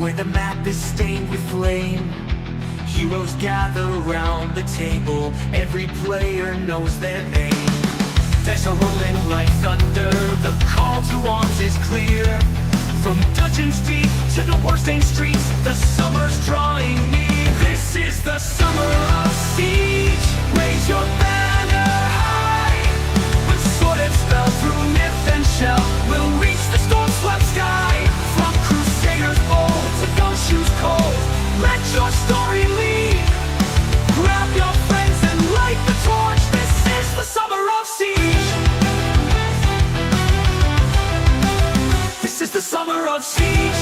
where the map is stained with flame. Heroes gather round the table, every player knows their name. There's a rolling light thunder, the call to arms is clear. From dungeons deep to the war-stained streets, the summer's drawing near. This is the summer of siege, raise your banner high. With sword and spell, through myth and shell, we'll reach the storm-swept sky. From crusaders bold to gumshoes cold, let your story lead. Grab your friends and light the torch, this is the summer of siege. This is the summer of siege.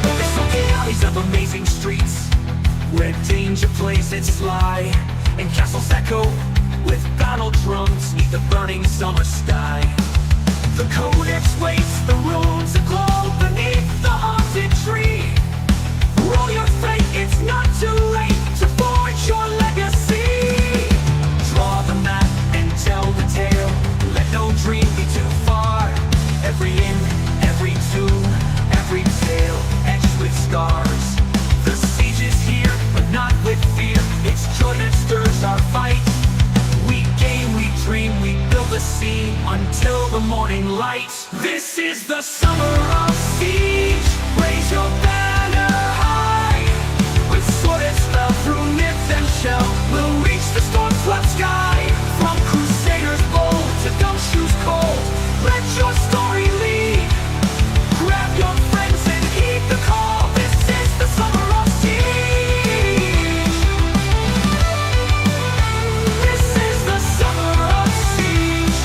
The sunken alleys of amazing streets, where danger plays its lie, and castles echo with battle drums beneath the burning summer sky. The codex waits, the runes aglow beneath the haunted tree. Roll your fate, it's not too late to forge your legacy. Draw the map and tell the tale, let no dream be too far. Every inn, every tomb, every tale etched with scars. The siege is here, but not with fear, it's joy that stirs our fight. We game, we dream, we build a scene until the morning light. This is the summer of siege, raise your banner high. With sword and spell, through myth and shell, we'll reach the storm-swept sky. From crusaders bold to gumshoes cold, let your story lead. Grab your friends and heed the call, this is the summer of siege. This is the summer of siege.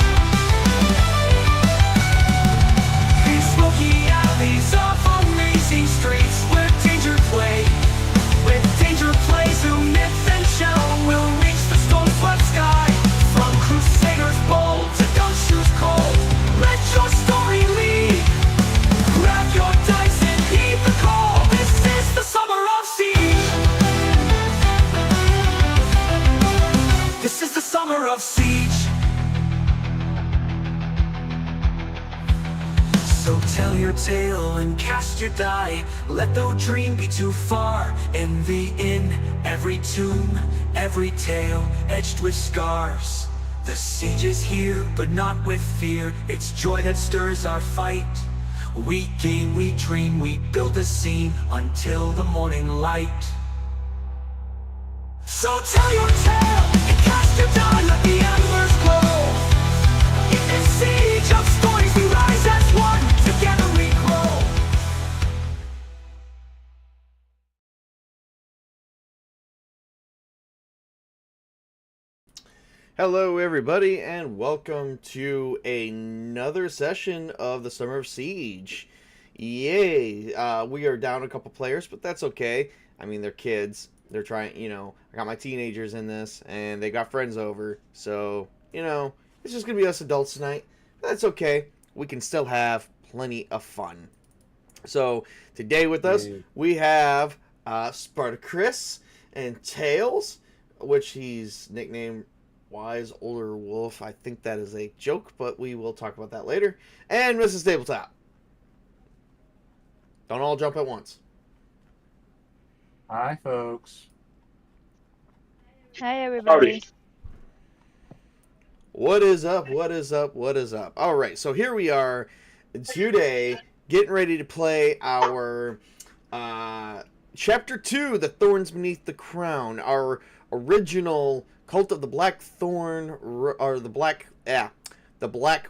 These smoky alleys of amazing streets, where danger play, with danger plays through myth and shell, we'll reach the storm-swept sky. From crusaders bold to gumshoes cold, let your story lead. Grab your dice and heed the call, this is the summer of siege. This is the summer of siege. So tell your tale and cast your die, let no dream be too far. Envy in every tomb, every tale etched with scars. The siege is here, but not with fear, it's joy that stirs our fight. We game, we dream, we build a scene until the morning light. So tell your tale and cast your die, let the embers glow. In this siege of stories we rise as one, together we grow. Hello everybody and welcome to another session of the Summer of Siege. Yay! We are down a couple players, but that's okay. I mean, they're kids. They're trying, I got my teenagers in this and they got friends over. So, it's just going to be us adults tonight. That's okay. We can still have plenty of fun. So, today with us, we have SpartaChris and Tails, which he's nicknamed Wise Older Wolf. I think that is a joke, but we will talk about that later. And Mrs. Tabletop. Don't all jump at once. Hi, folks. Hi, everybody. What is up? What is up? What is up? All right, so here we are today, getting ready to play our Chapter 2, The Thorns Beneath the Crown, our original Cult of the Black Thorn, or the Black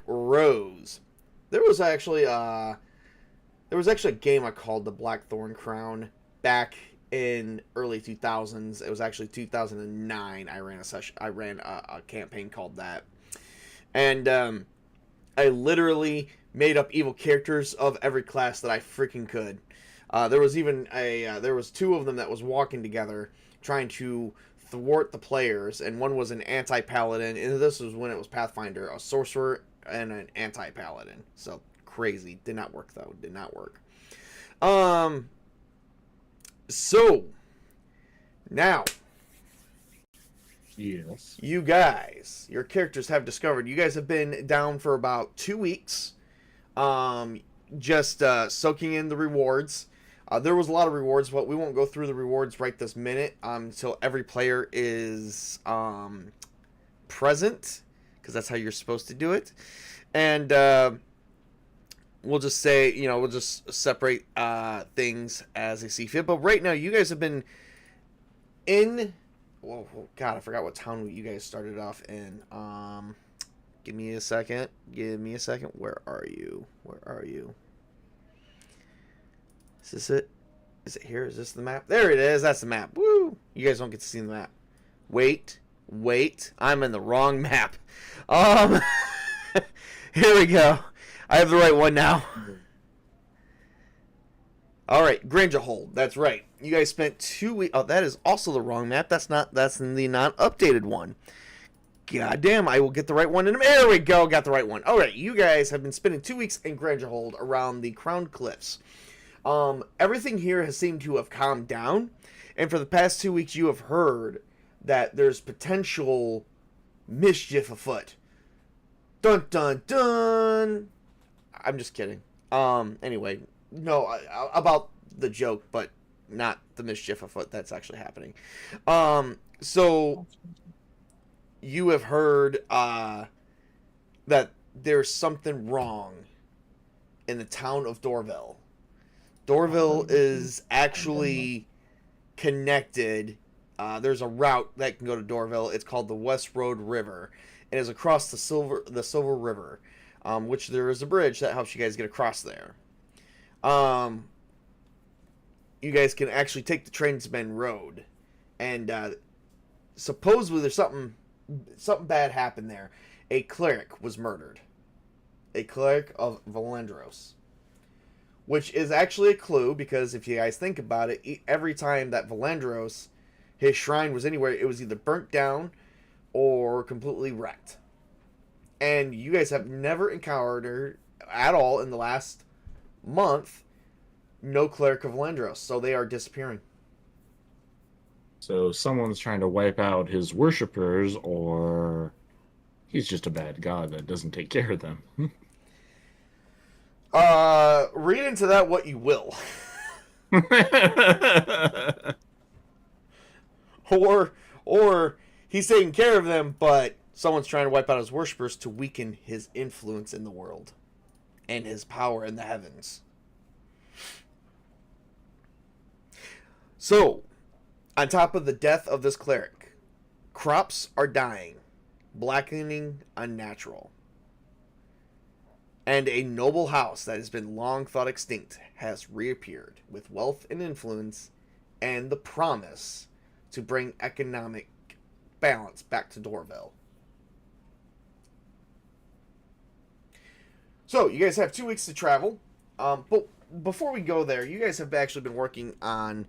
Rose. There was actually a game I called the Black Thorn Crown back in early 2000s. It was actually 2009. I ran a campaign called that, and I literally made up evil characters of every class that I freaking could. There was even there was two of them that was walking together, trying to thwart the players, and one was an anti-paladin, and this was when it was Pathfinder, a sorcerer and an anti-paladin. So crazy. Did not work though. Did not work. So now, yes, you guys, your characters have discovered. You guys have been down for about 2 weeks. just soaking in the rewards. There was a lot of rewards, but we won't go through the rewards right this minute until every player is present, because that's how you're supposed to do it. And we'll just say, we'll just separate things as they see fit. But right now, you guys have been in... Whoa, God, I forgot what town you guys started off in. Give me a second. Where are you? Is this it? Is it here? Is this the map? There it is. That's the map. Woo! You guys don't get to see the map. Wait. I'm in the wrong map. Here we go. I have the right one now. All right, Grangerhold. That's right. You guys spent 2 weeks. Oh, that is also the wrong map. That's the non-updated one. God damn, I will get the right one. There we go. Got the right one. All right, you guys have been spending 2 weeks in Grangerhold around the Crowned Cliffs. Everything here has seemed to have calmed down, and for the past 2 weeks, you have heard that there's potential mischief afoot. Dun dun dun. I'm just kidding. Anyway, no, about the joke, but not the mischief afoot that's actually happening. So you have heard that there's something wrong in the town of Dorville. Dorville is actually connected. There's a route that can go to Dorville. It's called the West Road River. It is across the Silver River, which there is a bridge that helps you guys get across there. You guys can actually take the Tradesmen Road, and supposedly there's something bad happened there. A cleric was murdered. A cleric of Valendros. Which is actually a clue, because if you guys think about it, every time that Valendros, his shrine was anywhere, it was either burnt down or completely wrecked. And you guys have never encountered at all in the last month no cleric of Valendros, so they are disappearing. So someone's trying to wipe out his worshippers, or he's just a bad god that doesn't take care of them. Read into that what you will. Or he's taking care of them, but someone's trying to wipe out his worshippers to weaken his influence in the world and his power in the heavens. So, on top of the death of this cleric, crops are dying, blackening unnatural. And a noble house that has been long thought extinct has reappeared with wealth and influence and the promise to bring economic balance back to Dorville. So, you guys have 2 weeks to travel. But before we go there, you guys have actually been working on...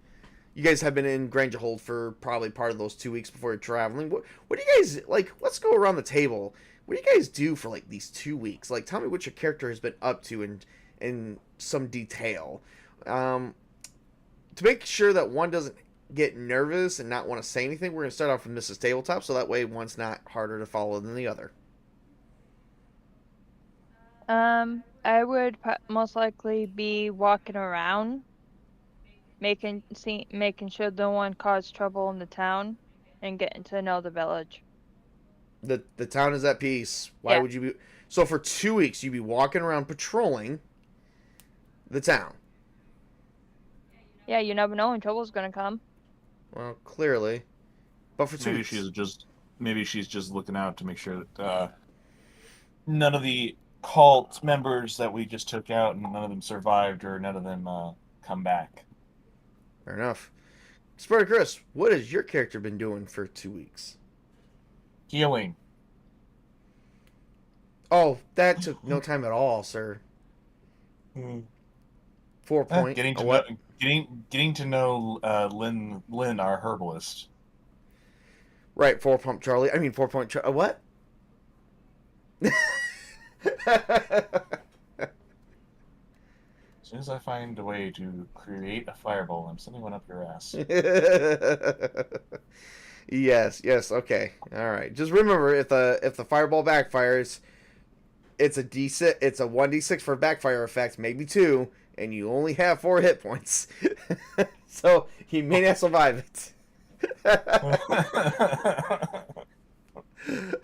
You guys have been in Grangerhold for probably part of those 2 weeks before you're traveling. What do you guys... let's go around the table. What do you guys do for, these 2 weeks? Tell me what your character has been up to in some detail. To make sure that one doesn't get nervous and not want to say anything, we're going to start off with Mrs. Tabletop, so that way one's not harder to follow than the other. I would most likely be walking around, making sure no one caused trouble in the town, and getting to know the village. The town is at peace. Why would you be... So for 2 weeks, you'd be walking around patrolling the town. Yeah, you never know when trouble's gonna come. Well, clearly. But for 2 weeks... Maybe she's just looking out to make sure that none of the cult members that we just took out, and none of them survived, or none of them come back. Fair enough. SpartaChris, what has your character been doing for 2 weeks? Healing. Oh, that took no time at all, sir. 4 point. Getting to know Lynn, our herbalist. Right, 4 point Charlie. I mean 4 point Charlie. What? As soon as I find a way to create a fireball, I'm sending one up your ass. Yes, okay. All right. Just remember, if the fireball backfires, it's a D6. It's a 1d6 for backfire effect, maybe 2, and you only have 4 hit points. So he may not survive it.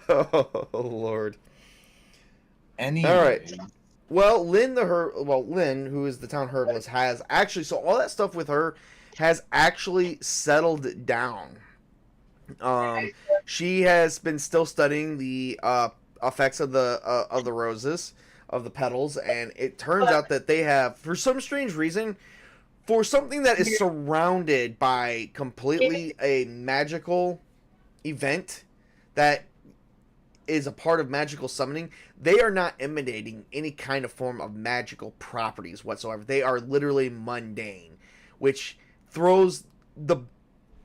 Oh Lord. Anyway. All right. Well, Lynn, who is the town herbalist, has actually, so all that stuff with her has actually settled down. She has been still studying the effects of the roses, of the petals, and it turns out that they have, for some strange reason, for something that is surrounded by completely a magical event that is a part of magical summoning, they are not emanating any kind of form of magical properties whatsoever. They are literally mundane, which throws the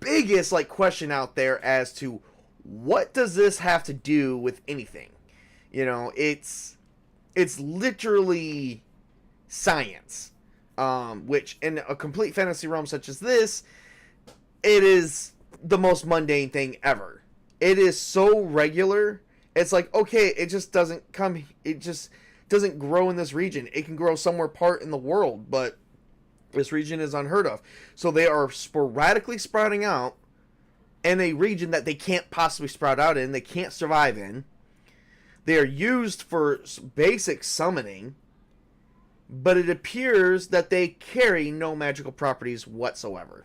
biggest question out there as to what does this have to do with anything. It's literally science, which in a complete fantasy realm such as this, it is the most mundane thing ever. It is so regular. It's like, okay, it just doesn't grow in this region. It can grow somewhere part in the world, but this region is unheard of. So they are sporadically sprouting out in a region that they can't possibly sprout out in, they can't survive in. They are used for basic summoning, but it appears that they carry no magical properties whatsoever.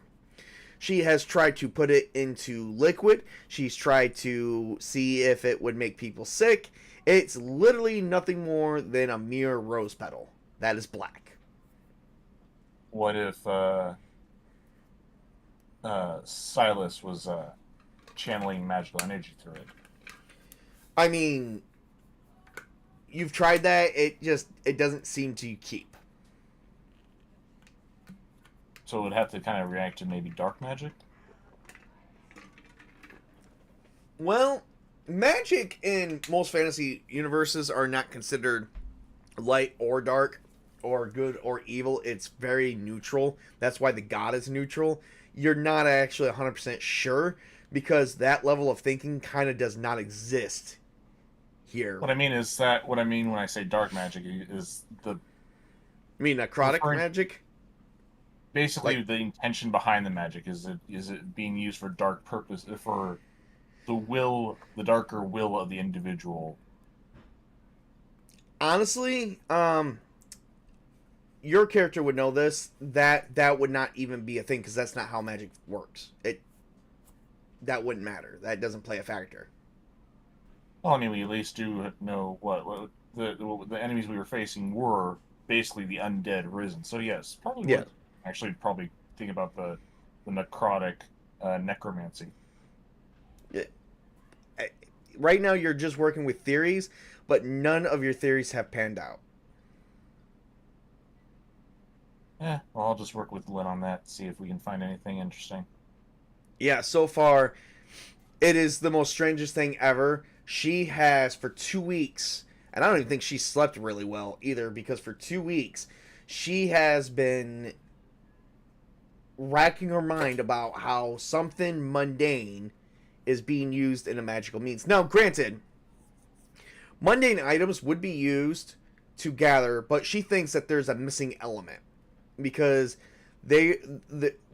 She has tried to put it into liquid. She's tried to see if it would make people sick. It's literally nothing more than a mere rose petal that is black. What if Silas was channeling magical energy through it? I mean, you've tried that. It doesn't seem to keep. So it would have to kind of react to maybe dark magic? Well, magic in most fantasy universes are not considered light or dark or good or evil. It's very neutral. That's why the god is neutral. You're not actually 100% sure because that level of thinking kind of does not exist here. What I mean when I say dark magic is the... You mean necrotic magic? Basically, the intention behind the magic is it being used for dark purpose, for the darker will of the individual? Honestly, your character would know this. That would not even be a thing because that's not how magic works. That wouldn't matter. That doesn't play a factor. Well, I mean, we at least do know what the enemies we were facing were basically the undead risen. So yes, probably. Yeah. Actually, probably think about the necrotic necromancy. Yeah. Right now, you're just working with theories, but none of your theories have panned out. Well, I'll just work with Lynn on that, see if we can find anything interesting. Yeah, so far, it is the most strangest thing ever. She has, for 2 weeks, and I don't even think she slept really well either, because for 2 weeks, she has been racking her mind about how something mundane is being used in a magical means. Now, granted, mundane items would be used to gather, but she thinks that there's a missing element because this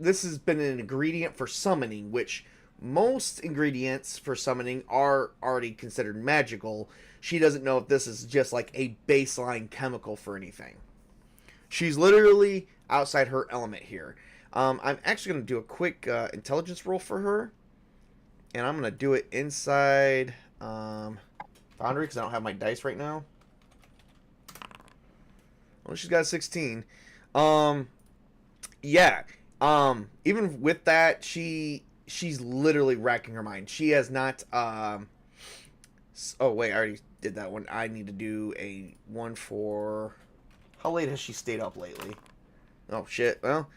has been an ingredient for summoning, which most ingredients for summoning are already considered magical. She doesn't know if this is just like a baseline chemical for anything. She's literally outside her element here. I'm actually going to do a quick intelligence roll for her. And I'm going to do it inside Foundry because I don't have my dice right now. Well, she's got a 16. Yeah. Even with that, she's literally racking her mind. She has not... oh, wait, I already did that one. I need to do a one for... How late has she stayed up lately? Oh, shit. Well...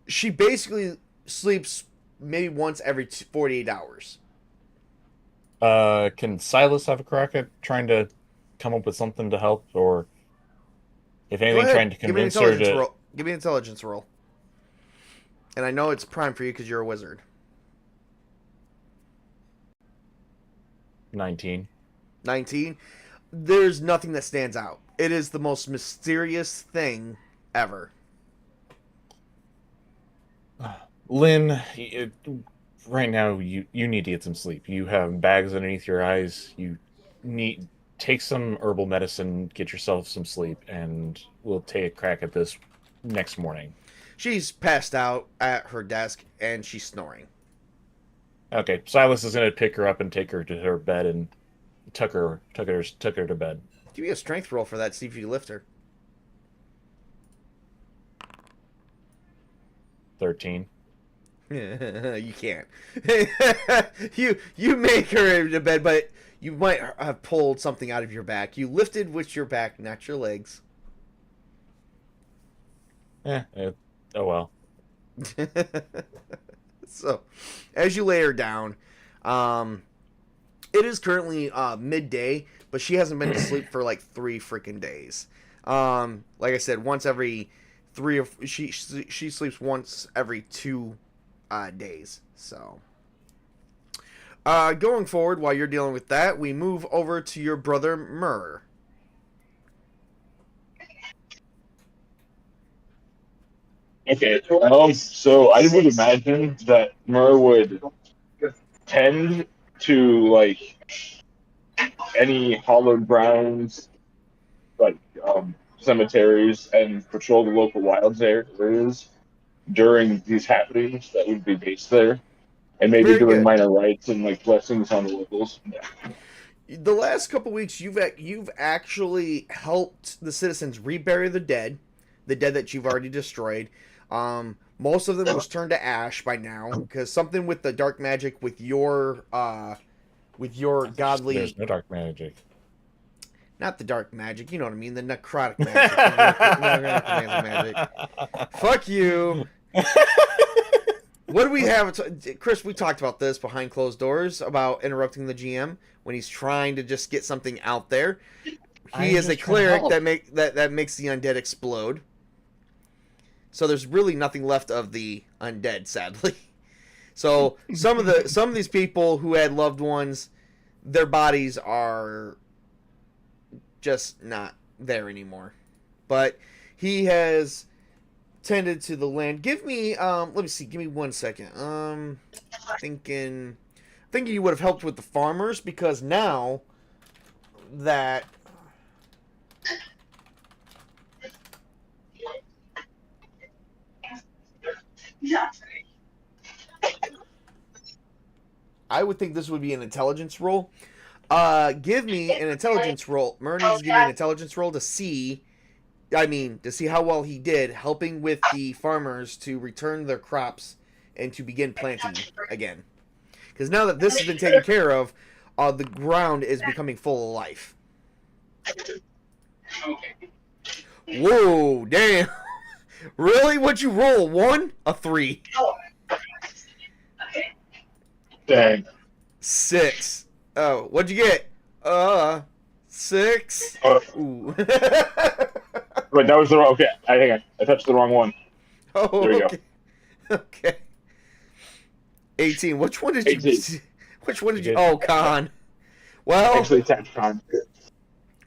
She basically sleeps maybe once every 48 hours. Can Silas have a crack at trying to come up with something to help, or if anything, trying to convince her to... Give me an intelligence roll. And I know it's prime for you because you're a wizard. 19. 19. there's nothing that stands out. It is the most mysterious thing ever. Lynn, right now you need to get some sleep. You have bags underneath your eyes. You need take some herbal medicine, get yourself some sleep, and we'll take a crack at this next morning. She's passed out at her desk and she's snoring. Okay, Silas is gonna pick her up and take her to her bed and took her to bed. Give me a strength roll for that. See if you lift her. 13. You can't. you make her into bed, but you might have pulled something out of your back. You lifted with your back, not your legs. Oh well. So, as you lay her down, it is currently midday, but she hasn't been to sleep for like 3 freaking days. Like I said, once every 3 or she sleeps once every 2 days. So, going forward, while you're dealing with that, we move over to your brother Myrrh. Okay, so I would imagine that Myrrh would tend to, like, any hollowed grounds, like, cemeteries, and patrol the local wilds areas during these happenings that would be based there, and maybe Very doing good. minor rites and, like, blessings on the locals. The last couple weeks, you've actually helped the citizens rebury the dead that you've already destroyed. Most of them was turned to ash by now because something with the dark magic with your godly. There's no dark magic. Not the dark magic, you know what I mean? The necrotic magic. The magic. Fuck you. What do we have? Chris, we talked about this behind closed doors about interrupting the GM when he's trying to just get something out there. He is a cleric that makes the undead explode. So there's really nothing left of the undead, sadly. So some of these people who had loved ones, their bodies are just not there anymore. But he has tended to the land. Give me let me see, give me 1 second. Thinking you would have helped with the farmers because now that I would think this would be an intelligence roll. Give me an intelligence roll. Myrna needs to give me an intelligence roll to see how well he did helping with the farmers to return their crops and to begin planting again. Because now that this has been taken care of, the ground is becoming full of life. Whoa, damn. Really? What'd you roll? 1? A 3. Dang. 6. Oh, what'd you get? 6. Ooh. Wait, that was the wrong. Okay, hang on. I touched the wrong one. Oh, There you okay. Okay. 18. Which one did 18. you? Which one did you? Oh, con. Well, Actually, tapped con.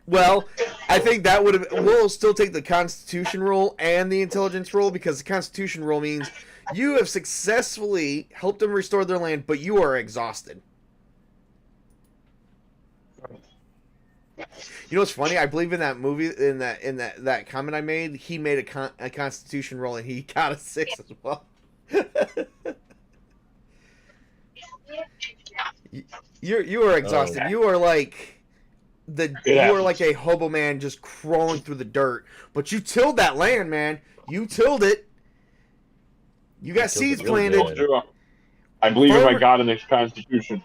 well, I think that would have. We'll still take the Constitution roll and the Intelligence roll because the Constitution roll means you have successfully helped them restore their land, but you are exhausted. You know what's funny? I believe in that movie, in that comment I made, he made a Constitution roll and he got a 6 as well. You are exhausted. Oh. You are like you are like a hobo man just crawling through the dirt. But you tilled that land, man. You tilled it. You got seeds planted. I believe in my God and His Constitution.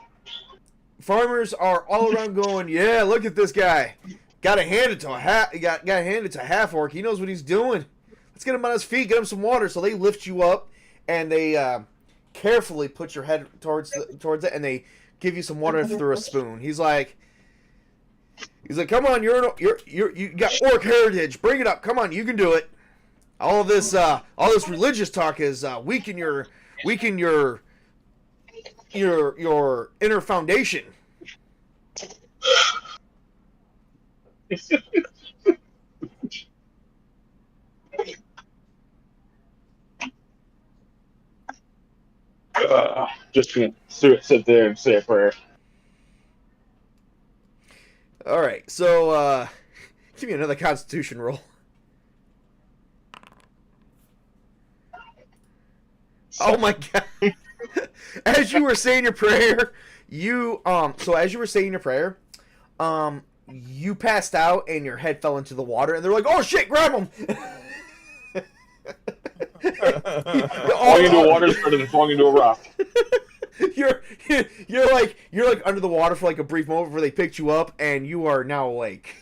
Farmers are all around going, yeah, look at this guy. Got to hand it to a half orc. He knows what he's doing. Let's get him on his feet. Get him some water. So they lift you up and they carefully put your head towards it, and they give you some water through a spoon. He's like, come on, you got orc heritage. Bring it up. Come on, you can do it. All this religious talk is weaken your inner foundation. Just gonna sit there and say a prayer. All right, so give me another Constitution roll. Oh my god! As you were saying your prayer, you as you were saying your prayer, you passed out and your head fell into the water, and they're like, "Oh shit, grab him!" Falling into water is better than falling into a rock. You're like under the water for like a brief moment before they picked you up, and you are now awake.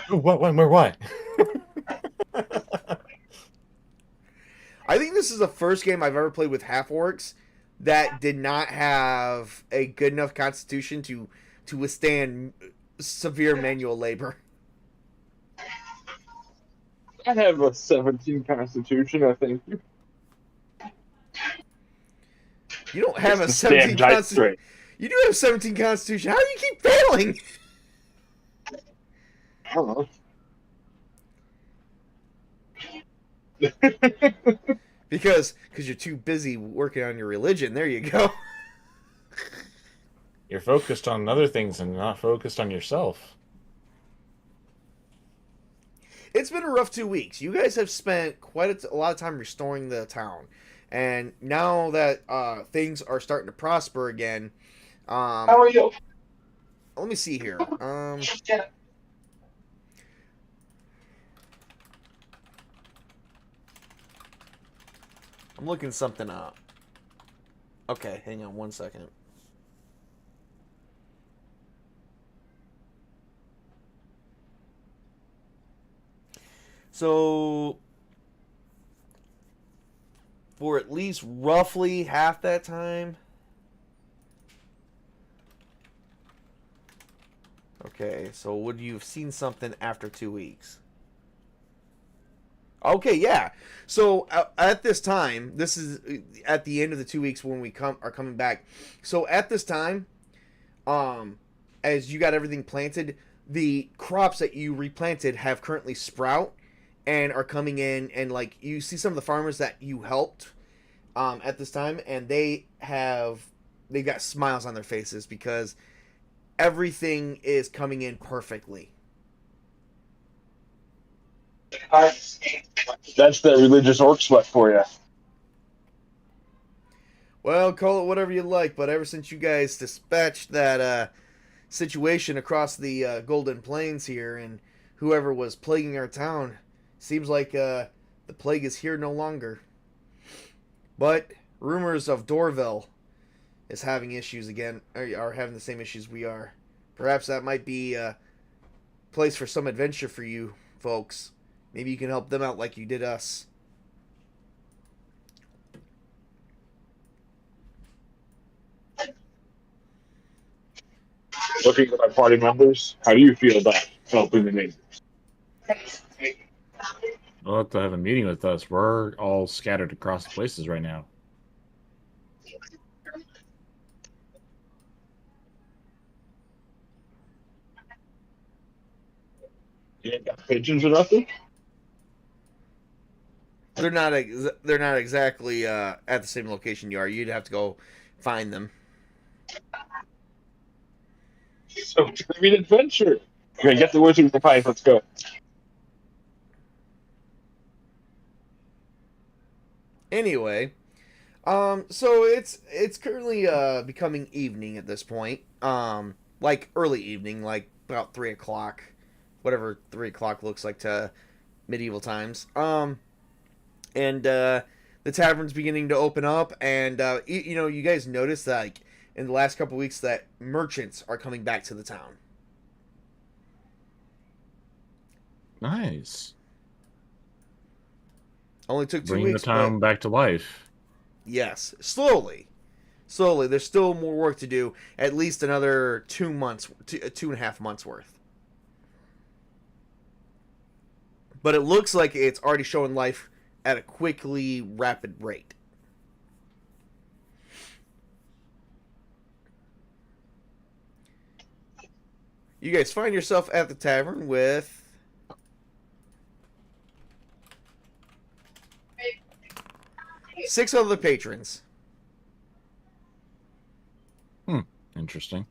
What? I think this is the first game I've ever played with half-orcs that did not have a good enough constitution to withstand severe manual labor. I have a 17 constitution, I think. You don't have a It's 17 damn giant constitution. You do have 17 constitution. How do you keep failing? I don't know. Because you're too busy working on your religion. There you go. You're focused on other things and not focused on yourself. It's been a rough 2 weeks. You guys have spent quite a lot of time restoring the town. And now that things are starting to prosper again, How are you? let me see here. I'm looking something up. Okay, hang on one second. So, for at least roughly half that time. Okay, so would you have seen something after 2 weeks? Okay, yeah. So at this time, this is at the end of the 2 weeks when we are coming back. So at this time, as you got everything planted, the crops that you replanted have currently sprout and are coming in, and like you see some of the farmers that you helped at this time, and they got smiles on their faces because everything is coming in perfectly. That's the religious orc sweat for you. Well, call it whatever you like, but ever since you guys dispatched that situation across the Golden Plains here, and whoever was plaguing our town, seems like the plague is here no longer. But rumors of Dorville is having issues again, are having the same issues we are. Perhaps that might be a place for some adventure for you folks. Maybe you can help them out like you did us. Looking at my party members, how do you feel about helping the neighbors? We'll have to have a meeting with us. We're all scattered across the places right now. You ain't got pigeons or nothing? They're not exactly at the same location you are. You'd have to go find them. So, an adventure. Okay, get the wizard with the pipe. Let's go. Anyway, so it's currently becoming evening at this point. Like early evening, like about 3 o'clock, whatever 3 o'clock looks like to medieval times. And the tavern's beginning to open up, and you guys notice that like in the last couple of weeks that merchants are coming back to the town. Nice. Only took 2 Bringing weeks. the town back to life. Yes, slowly. There's still more work to do. At least another 2 months, 2.5 months worth. But it looks like it's already showing life at a quickly rapid rate. You guys find yourself at the tavern with 6 other patrons. Interesting.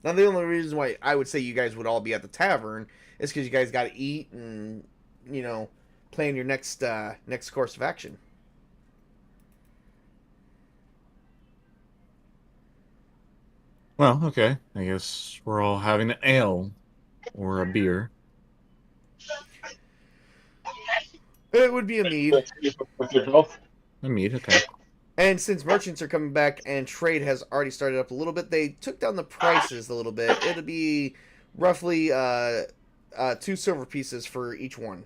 Now, the only reason why I would say you guys would all be at the tavern is because you guys got to eat and, you know, plan your next course of action. Well, okay. I guess we're all having an ale or a beer. It would be a mead. With your health. A mead, okay. And since merchants are coming back and trade has already started up a little bit, they took down the prices a little bit. It'll be roughly 2 silver pieces for each one.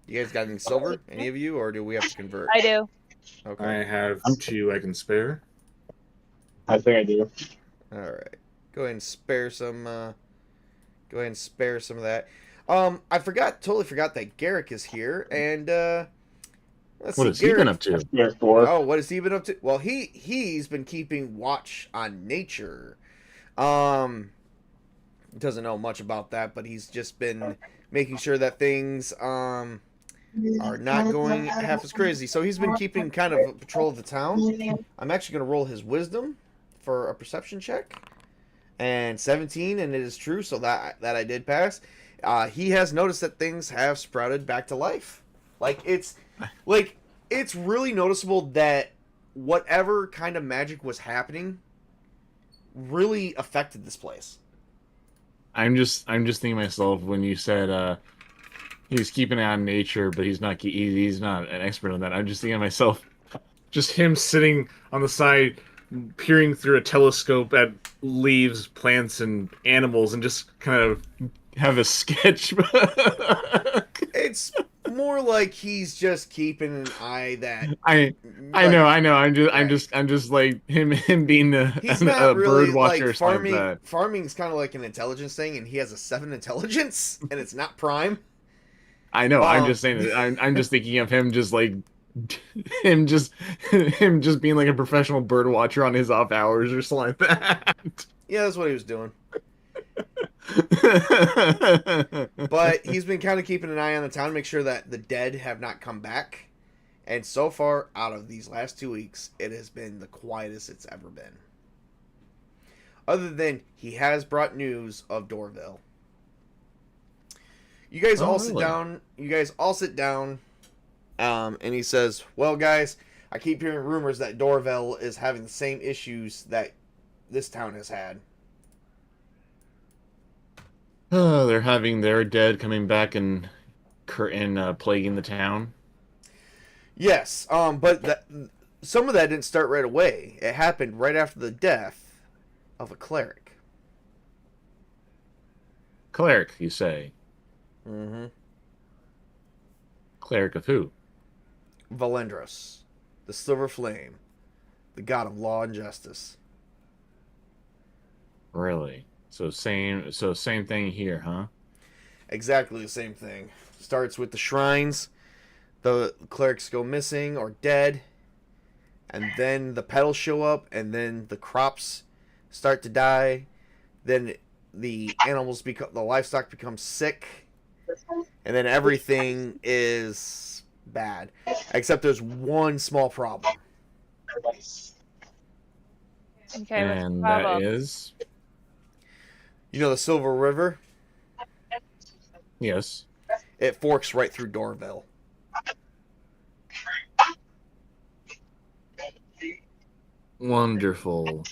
You guys got any silver? Any of you? Or do we have to convert? I do. Okay. I have 2 I can spare. I think I do. Alright. Go ahead and spare some of that. I totally forgot that Garrick is here, and let's see. What has he been up to? There's 4. Oh, what has he been up to? Well, he's been keeping watch on nature. Doesn't know much about that, but he's just been making sure that things are not going half as crazy. So he's been keeping kind of patrol of the town. I'm actually going to roll his wisdom for a perception check, and 17, and it is true, so that I did pass. He has noticed that things have sprouted back to life. It's really noticeable that whatever kind of magic was happening really affected this place. I'm just thinking to myself when you said he's keeping an eye on nature, but he's not an expert on that. I'm just thinking to myself, Just him sitting on the side, peering through a telescope at leaves, plants, and animals, and just kind of have a sketch. It's more like he's just keeping an eye that I know. I'm just like him being he's a not really bird watcher like or something like that. farming's kind of like an intelligence thing, and he has a 7 intelligence, and it's not prime. I know. I'm just saying that. I'm just thinking of him just like him just being like a professional bird watcher on his off hours or something like that. Yeah, that's what he was doing. But he's been kind of keeping an eye on the town to make sure that the dead have not come back. And so far, out of these last 2 weeks, it has been the quietest it's ever been. Other than he has brought news of Dorville. You guys all sit down. And he says, "Well, guys, I keep hearing rumors that Dorville is having the same issues that this town has had." They're having their dead coming back and plaguing the town. Yes, but some of that didn't start right away. It happened right after the death of a cleric. Cleric, you say? Mm-hmm. Cleric of who? Valendros, the Silver Flame, the god of law and justice. Really? So same thing here, huh? Exactly the same thing. Starts with the shrines. The clerics go missing or dead, and then the petals show up, and then the crops start to die. Then the livestock becomes sick, and then everything is bad, except there's one small problem. Okay, And what's the that problem? is You know the Silver River? yes. It forks right through Dorville. Wonderful.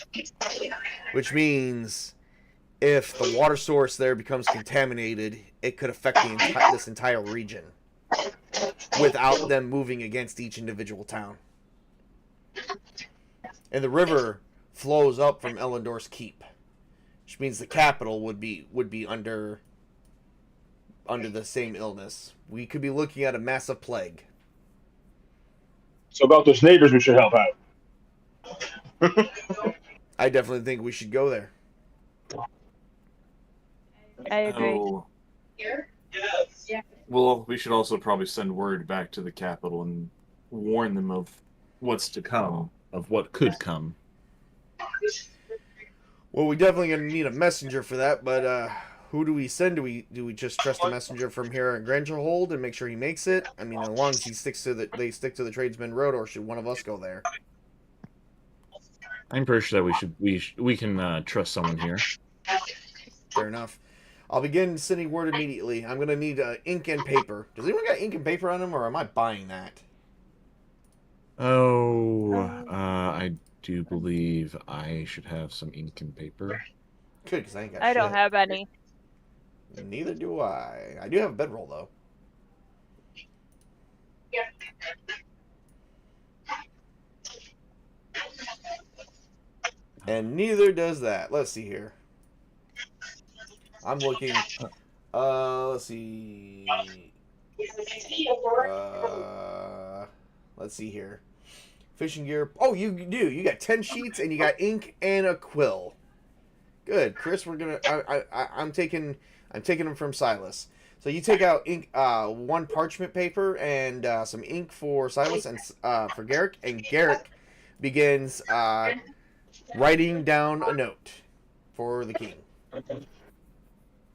Which means if the water source there becomes contaminated, it could affect this entire region without them moving against each individual town. And the river flows up from Elendor's Keep, which means the capital would be under the same illness. We could be looking at a massive plague. So about those neighbors, we should help out. I definitely think we should go there. I agree. Oh, well, we should also probably send word back to the capital and warn them of what's to come, of what could come. Well, we definitely gonna need a messenger for that, but who do we send? Do we just trust the messenger from here at Grangerhold and make sure he makes it? I mean, as long as he sticks to they stick to the Tradesman Road, or should one of us go there? I'm pretty sure that we can trust someone here. Fair enough. I'll begin sending word immediately. I'm gonna need ink and paper. Does anyone got ink and paper on them, or am I buying that? I do believe I should have some ink and paper. Good, because I ain't got I shit. don't have any. Neither do I. I do have a bedroll, though. And neither does that. Let's see here. I'm looking. Let's see. Let's see here. Fishing gear. Oh, you do. You got 10 sheets and you got ink and a quill. Good, Chris. We're gonna. I'm taking them from Silas. So you take out ink, one parchment paper and some ink for Silas and for Garrick, and Garrick begins writing down a note for the king.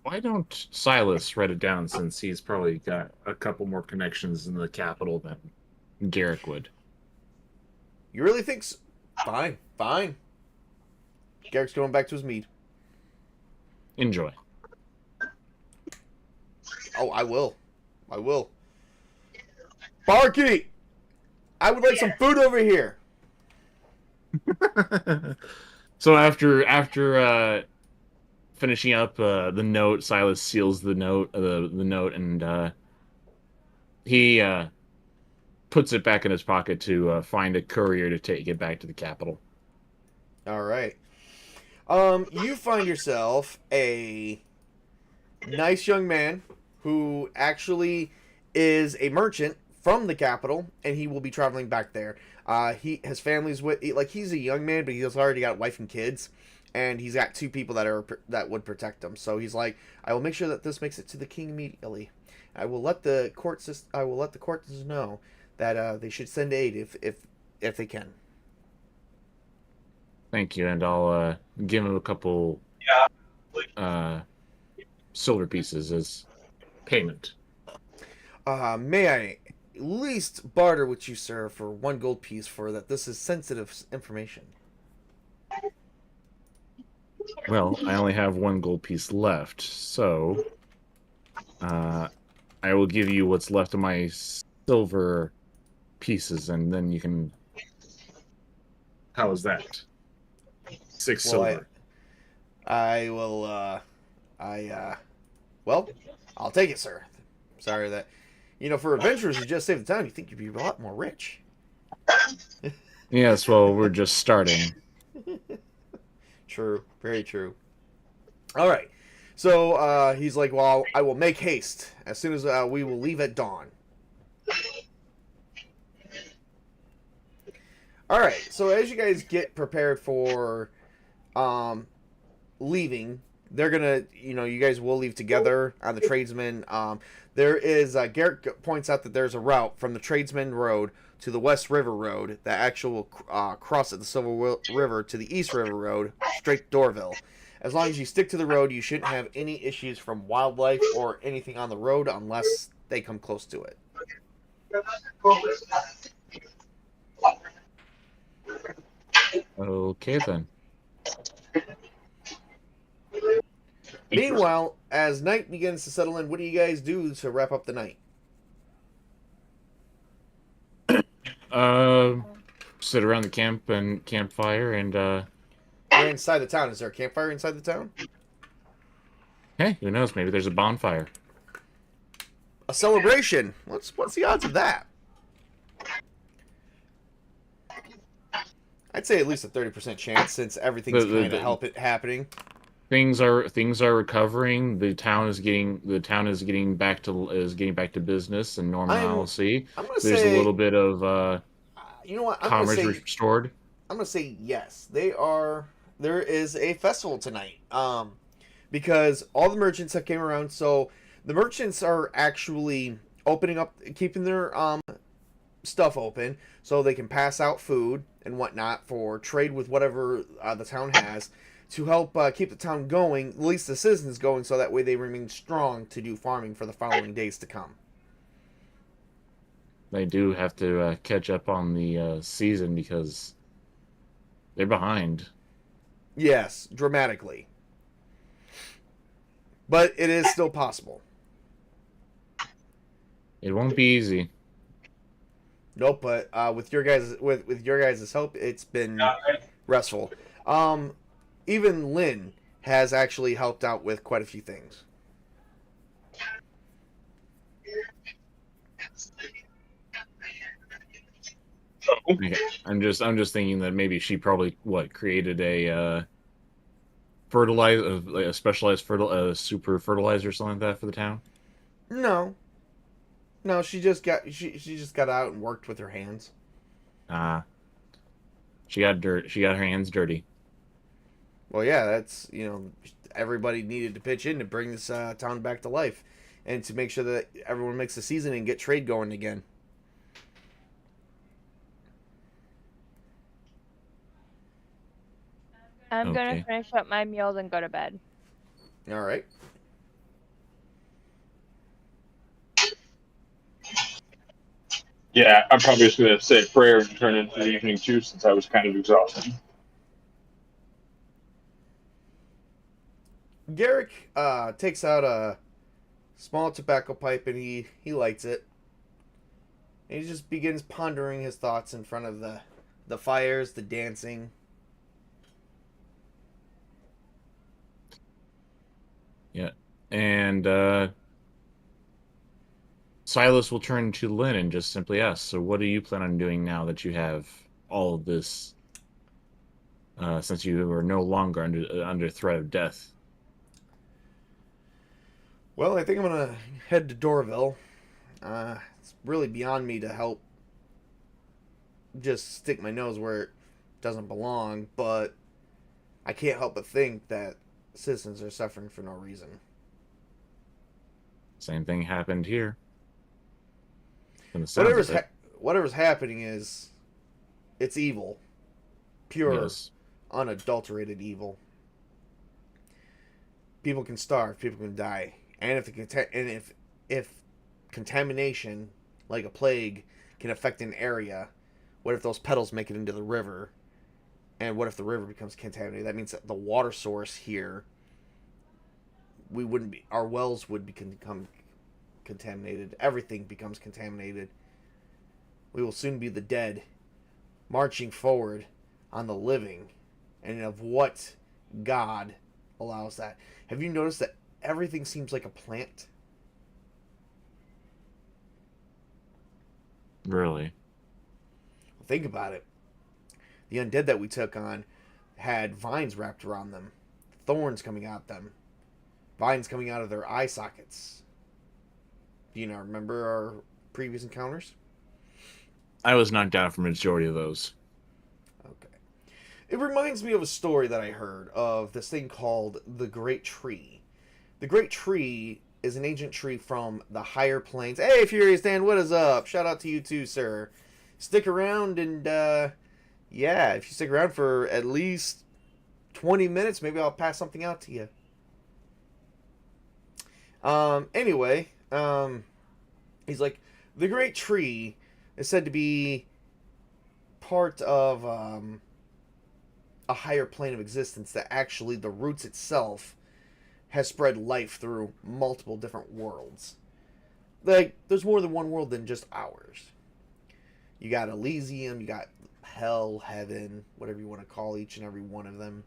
Why don't Silas write it down, since he's probably got a couple more connections in the capital than Garrick would? You really think so? Fine, fine. Garrick's going back to his mead. Enjoy. Oh, I will. I will. Barkeep! I would like some food over here. So after finishing up the note, Silas seals the note, and he puts it back in his pocket to find a courier to take it back to the capital. All right. You find yourself a nice young man who actually is a merchant from the capital, and he will be traveling back there. His family's with, like, he's a young man, but he's already got a wife and kids, and he's got 2 people that would protect him. So he's like, I will make sure that this makes it to the king immediately. I will let the courts know that they should send aid if they can. Thank you, and I'll give him a couple silver pieces as payment. May I at least barter with you, sir, for 1 gold piece for that? This is sensitive information. Well, I only have 1 gold piece left, so I will give you what's left of my silver pieces, and then you can... How is that? 6 silver. I will, well, I'll take it, sir. Sorry that, for adventurers who just saved the town, you think you'd be a lot more rich. Yes, well, we're just starting. True. Very true. All right. So, he's like, well, I will make haste as soon as we will leave at dawn. All right. So, as you guys get prepared for leaving, they're gonna, you guys will leave together on the tradesman. There is Garrett points out that there's a route from the Tradesman Road to the West River Road that actual cross at the Silver River to the East River Road straight to Dorville. As long as you stick to the road, you shouldn't have any issues from wildlife or anything on the road unless they come close to it. Okay, then. Meanwhile, as night begins to settle in, what do you guys do to wrap up the night? Sit around the campfire and You're inside the town. Is there a campfire inside the town? hey, who knows? Maybe there's a bonfire. A celebration. What's the odds of that? I'd say at least a 30% chance, since everything's kind of happening. Things are recovering. The town is getting back to business and normalcy. I'm gonna There's say, a little bit of you know what? commerce restored. I'm gonna say yes. There is a festival tonight. Because all the merchants have came around. So the merchants are actually opening up, keeping their stuff open so they can pass out food and whatnot for trade with whatever the town has to help keep the town going, at least the citizens going, so that way they remain strong to do farming for the following days to come. They do have to catch up on the season because they're behind. Yes, dramatically. But it is still possible. It won't be easy. Nope, but with your guys' help, it's been restful. Even Lynn has actually helped out with quite a few things. Okay. I'm just thinking that maybe she probably created a a specialized super fertilizer or something like that for the town. No, she just got out and worked with her hands. She got her hands dirty. Well, yeah, that's everybody needed to pitch in to bring this town back to life, and to make sure that everyone makes the season and get trade going again. I'm Okay. gonna finish up my meal and go to bed. All right. Yeah, I'm probably just gonna say a prayer and turn into the evening too, since I was kind of exhausted. Garrick takes out a small tobacco pipe and he lights it. And he just begins pondering his thoughts in front of the fires, the dancing. Yeah, and Silas will turn to Lynn and just simply ask, "So, what do you plan on doing now that you have all of this? Since you are no longer under threat of death." Well, I think I'm gonna head to Dorville. It's really beyond me to help just stick my nose where it doesn't belong, but I can't help but think that citizens are suffering for no reason. Same thing happened here. From the sounds of it. Whatever's happening is it's evil, pure, Yes. unadulterated evil. People can starve, people can die, and if contamination, like a plague, can affect an area, what if those petals make it into the river? And what if the river becomes contaminated? That means that the water source here, our wells would become contaminated. Everything becomes contaminated. We will soon be the dead, marching forward on the living, and of what God allows that. Have you noticed that everything seems like a plant? Really? Think about it. The undead that we took on had vines wrapped around them, thorns coming out them, vines coming out of their eye sockets. Do you remember our previous encounters? I was knocked down for a majority of those. Okay. It reminds me of a story that I heard of this thing called the Great Tree. The Great Tree is an ancient tree from the higher planes. Hey, Furious Dan, what is up? Shout out to you too, sir. Stick around and, yeah, if you stick around for at least 20 minutes, maybe I'll pass something out to you. Anyway, he's like, the Great Tree is said to be part of a higher plane of existence that actually the roots itself has spread life through multiple different worlds. Like, there's more than one world than just ours. You got Elysium, you got Hell, Heaven, whatever you want to call each and every one of them,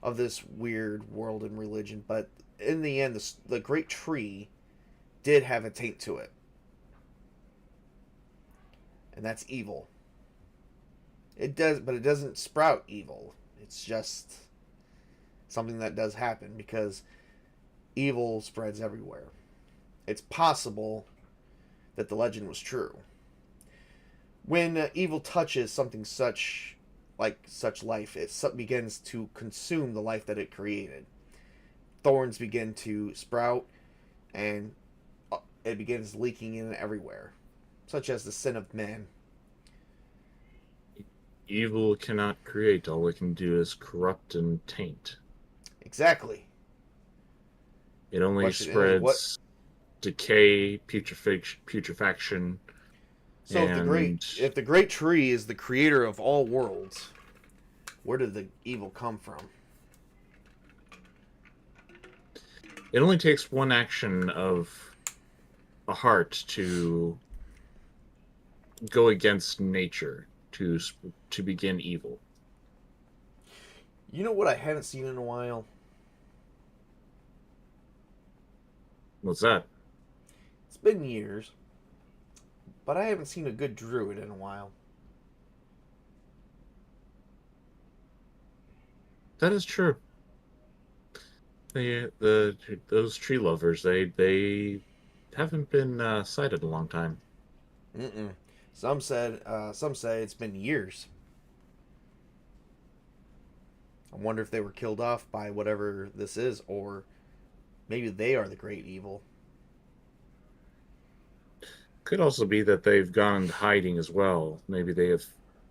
of this weird world and religion. But in the end, the Great Tree did have a taint to it. And that's evil. It does, but it doesn't sprout evil. It's just something that does happen because evil spreads everywhere. It's possible that the legend was true. When evil touches something such life, it begins to consume the life that it created. Thorns begin to sprout, and it begins leaking in everywhere. such as the sin of man. Evil cannot create. All it can do is corrupt and taint. Exactly. It only Question is, spreads decay, putrefaction. So if the great tree is the creator of all worlds, where did the evil come from? It only takes one action of a heart to go against nature to begin evil. You know what I haven't seen in a while? What's that? It's been years, but I haven't seen a good druid in a while. That is true. Those tree lovers, they haven't been sighted in a long time. Mm-mm. Some say it's been years. I wonder if they were killed off by whatever this is, or maybe they are the great evil. Could also be that they've gone into hiding as well. Maybe they have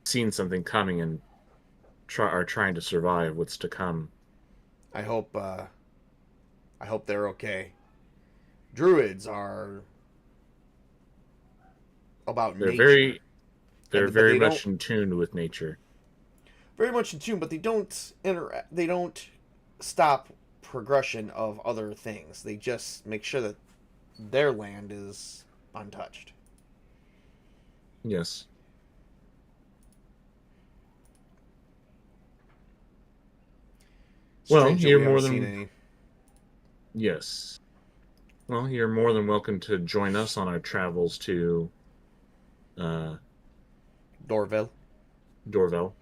seen something coming and are trying to survive what's to come. I hope they're okay. Druids are about nature. They're very much in tune with nature. Very much in tune, but they don't stop progression of other things. They just make sure that their land is untouched. Yes. Well, Strange that you're we more haven't than seen any. Yes. Well, you're more than welcome to join us on our travels to Dorville. Dorvel.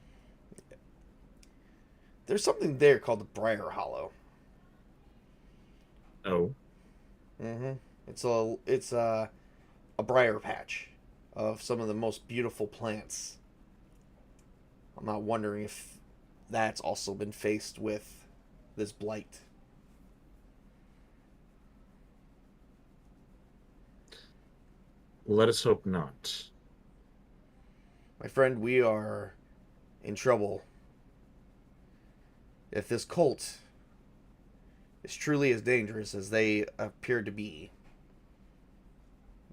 There's something there called the Briar Hollow. Oh. Mm-hmm. It's a briar patch of some of the most beautiful plants. I'm not wondering if that's also been faced with this blight. Let us hope not. My friend, we are in trouble. If this cult is truly as dangerous as they appear to be,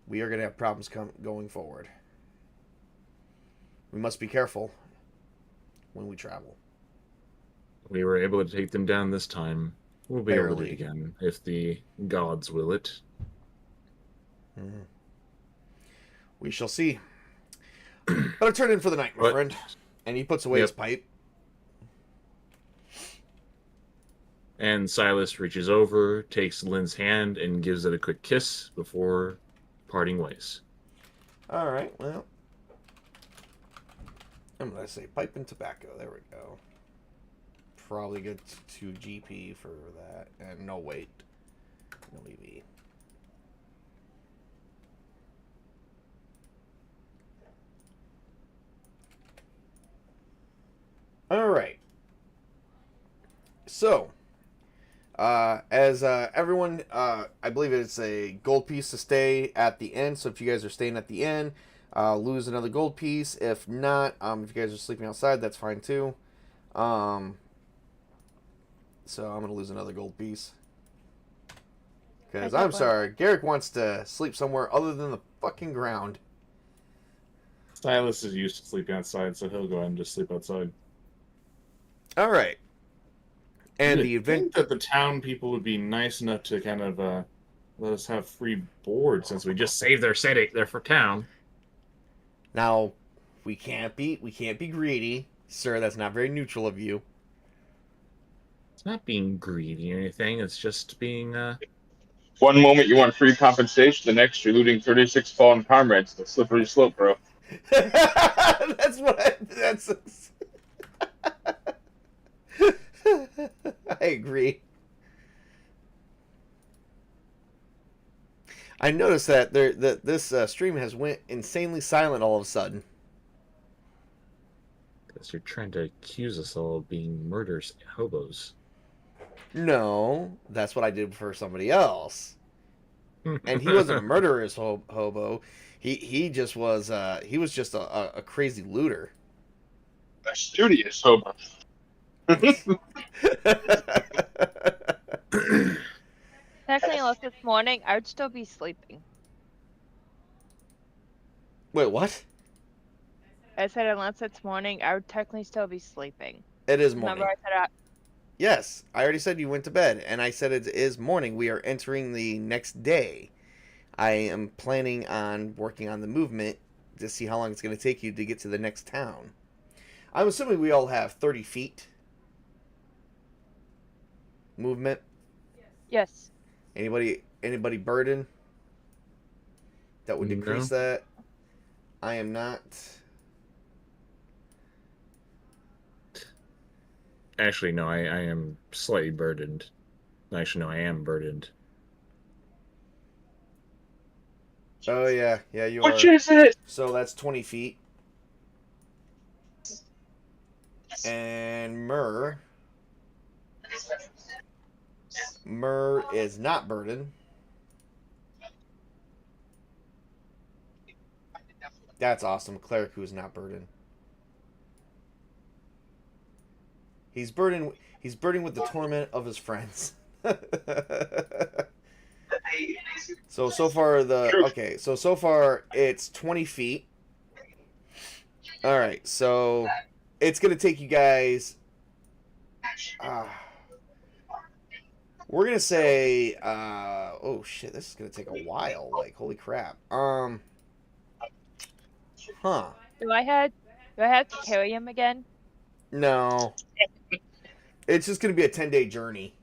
we are going to have problems going forward. We must be careful when we travel. We were able to take them down this time. We'll be able to do Barely. it again, if the gods will it. Mm-hmm. We shall see. But I've turned in for the night, my friend. And he puts away his pipe. And Silas reaches over, takes Lynn's hand, and gives it a quick kiss before parting ways. All right, well. I'm going to say pipe and tobacco. There we go. Probably good to GP for that. And no, wait. No EV. All right. So, as everyone, I believe it's a gold piece to stay at the end. So if you guys are staying at the end, lose another gold piece. If not, if you guys are sleeping outside, that's fine too. So I'm gonna lose another gold piece. Because I'm sorry, Garrick wants to sleep somewhere other than the fucking ground. Silas is used to sleeping outside, so he'll go ahead and just sleep outside. All right. And the event think that the town people would be nice enough to kind of let us have free board since we just saved their city. They're for town. Now, we can't be greedy, sir. That's not very neutral of you. It's not being greedy or anything. It's just being. One moment you want free compensation, the next you're looting 36 fallen comrades. The slippery slope, bro. That's I agree. I noticed that this stream has went insanely silent all of a sudden. Because you're trying to accuse us all of being murderous hobos. No, that's what I did for somebody else. And he wasn't a murderous hobo. He just was he was just a crazy looter. A studious hobo. Technically, unless this morning, I would still be sleeping. Wait, what? I said unless it's morning, I would technically still be sleeping. It is morning. Remember I said Yes, I already said you went to bed, and I said it is morning. We are entering the next day. I am planning on working on the movement to see how long it's going to take you to get to the next town. I'm assuming we all have 30 feet movement. yes. Anybody burden? That would decrease that. I am not. Actually, no, I am slightly burdened. Actually, no, I am burdened. Oh, yeah. Yeah, you Which are. is it? So that's 20 feet. And Myrrh is not burdened. That's awesome. Cleric who is not burdened. He's burdened with the torment of his friends. So far so far it's 20 feet. All right, so it's gonna take you guys. We're gonna say, oh shit, this is gonna take a while. Like, holy crap. Huh? Do I have to carry him again? No. It's just gonna be a 10-day journey.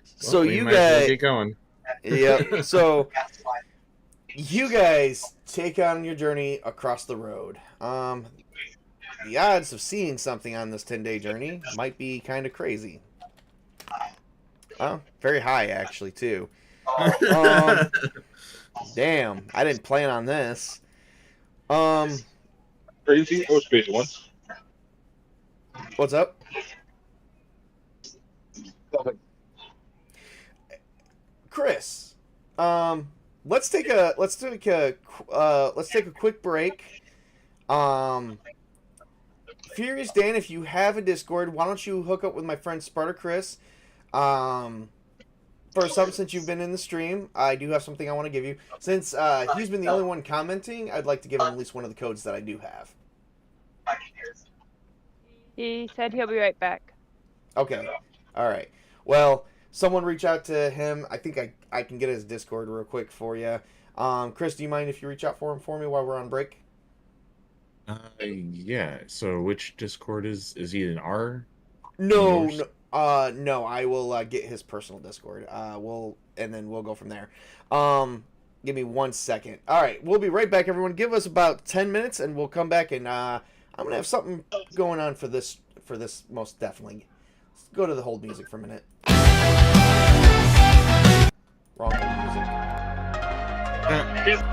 So Well, we you might as well guys get going. Yep. So you guys take on your journey across the road. The odds of seeing something on this 10-day journey might be kind of crazy. Very high actually too. Damn, I didn't plan on this. Crazy? Oh, space one. What's up? Chris, let's take a quick break. Furious Dan, if you have a Discord, why don't you hook up with my friend SpartaChris? Since you've been in the stream, I do have something I want to give you. Since he's been the only one commenting, I'd like to give him at least one of the codes that I do have. He said he'll be right back. Okay. All right. Well, someone reach out to him. I think I can get his Discord real quick for you. Chris, do you mind if you reach out for him for me while we're on break? Yeah. So which Discord is he in our? No, Yours? no. I will get his personal Discord. We'll go from there. Give me 1 second. All right, we'll be right back, everyone. Give us about 10 minutes, and we'll come back. And I'm gonna have something going on for this most definitely. Let's go to the hold music for a minute. Wrong hold music.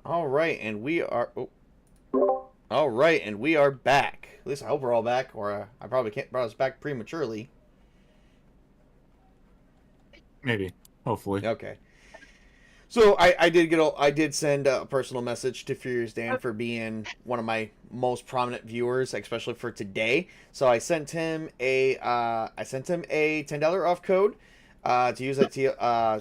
All right, and we are. Oh. All right, and we are back. At least I hope we're all back, or I probably can't brought us back prematurely. Maybe. Hopefully. Okay. So I did send a personal message to Furious Dan for being one of my most prominent viewers, especially for today. So I sent him a $10 off code to use at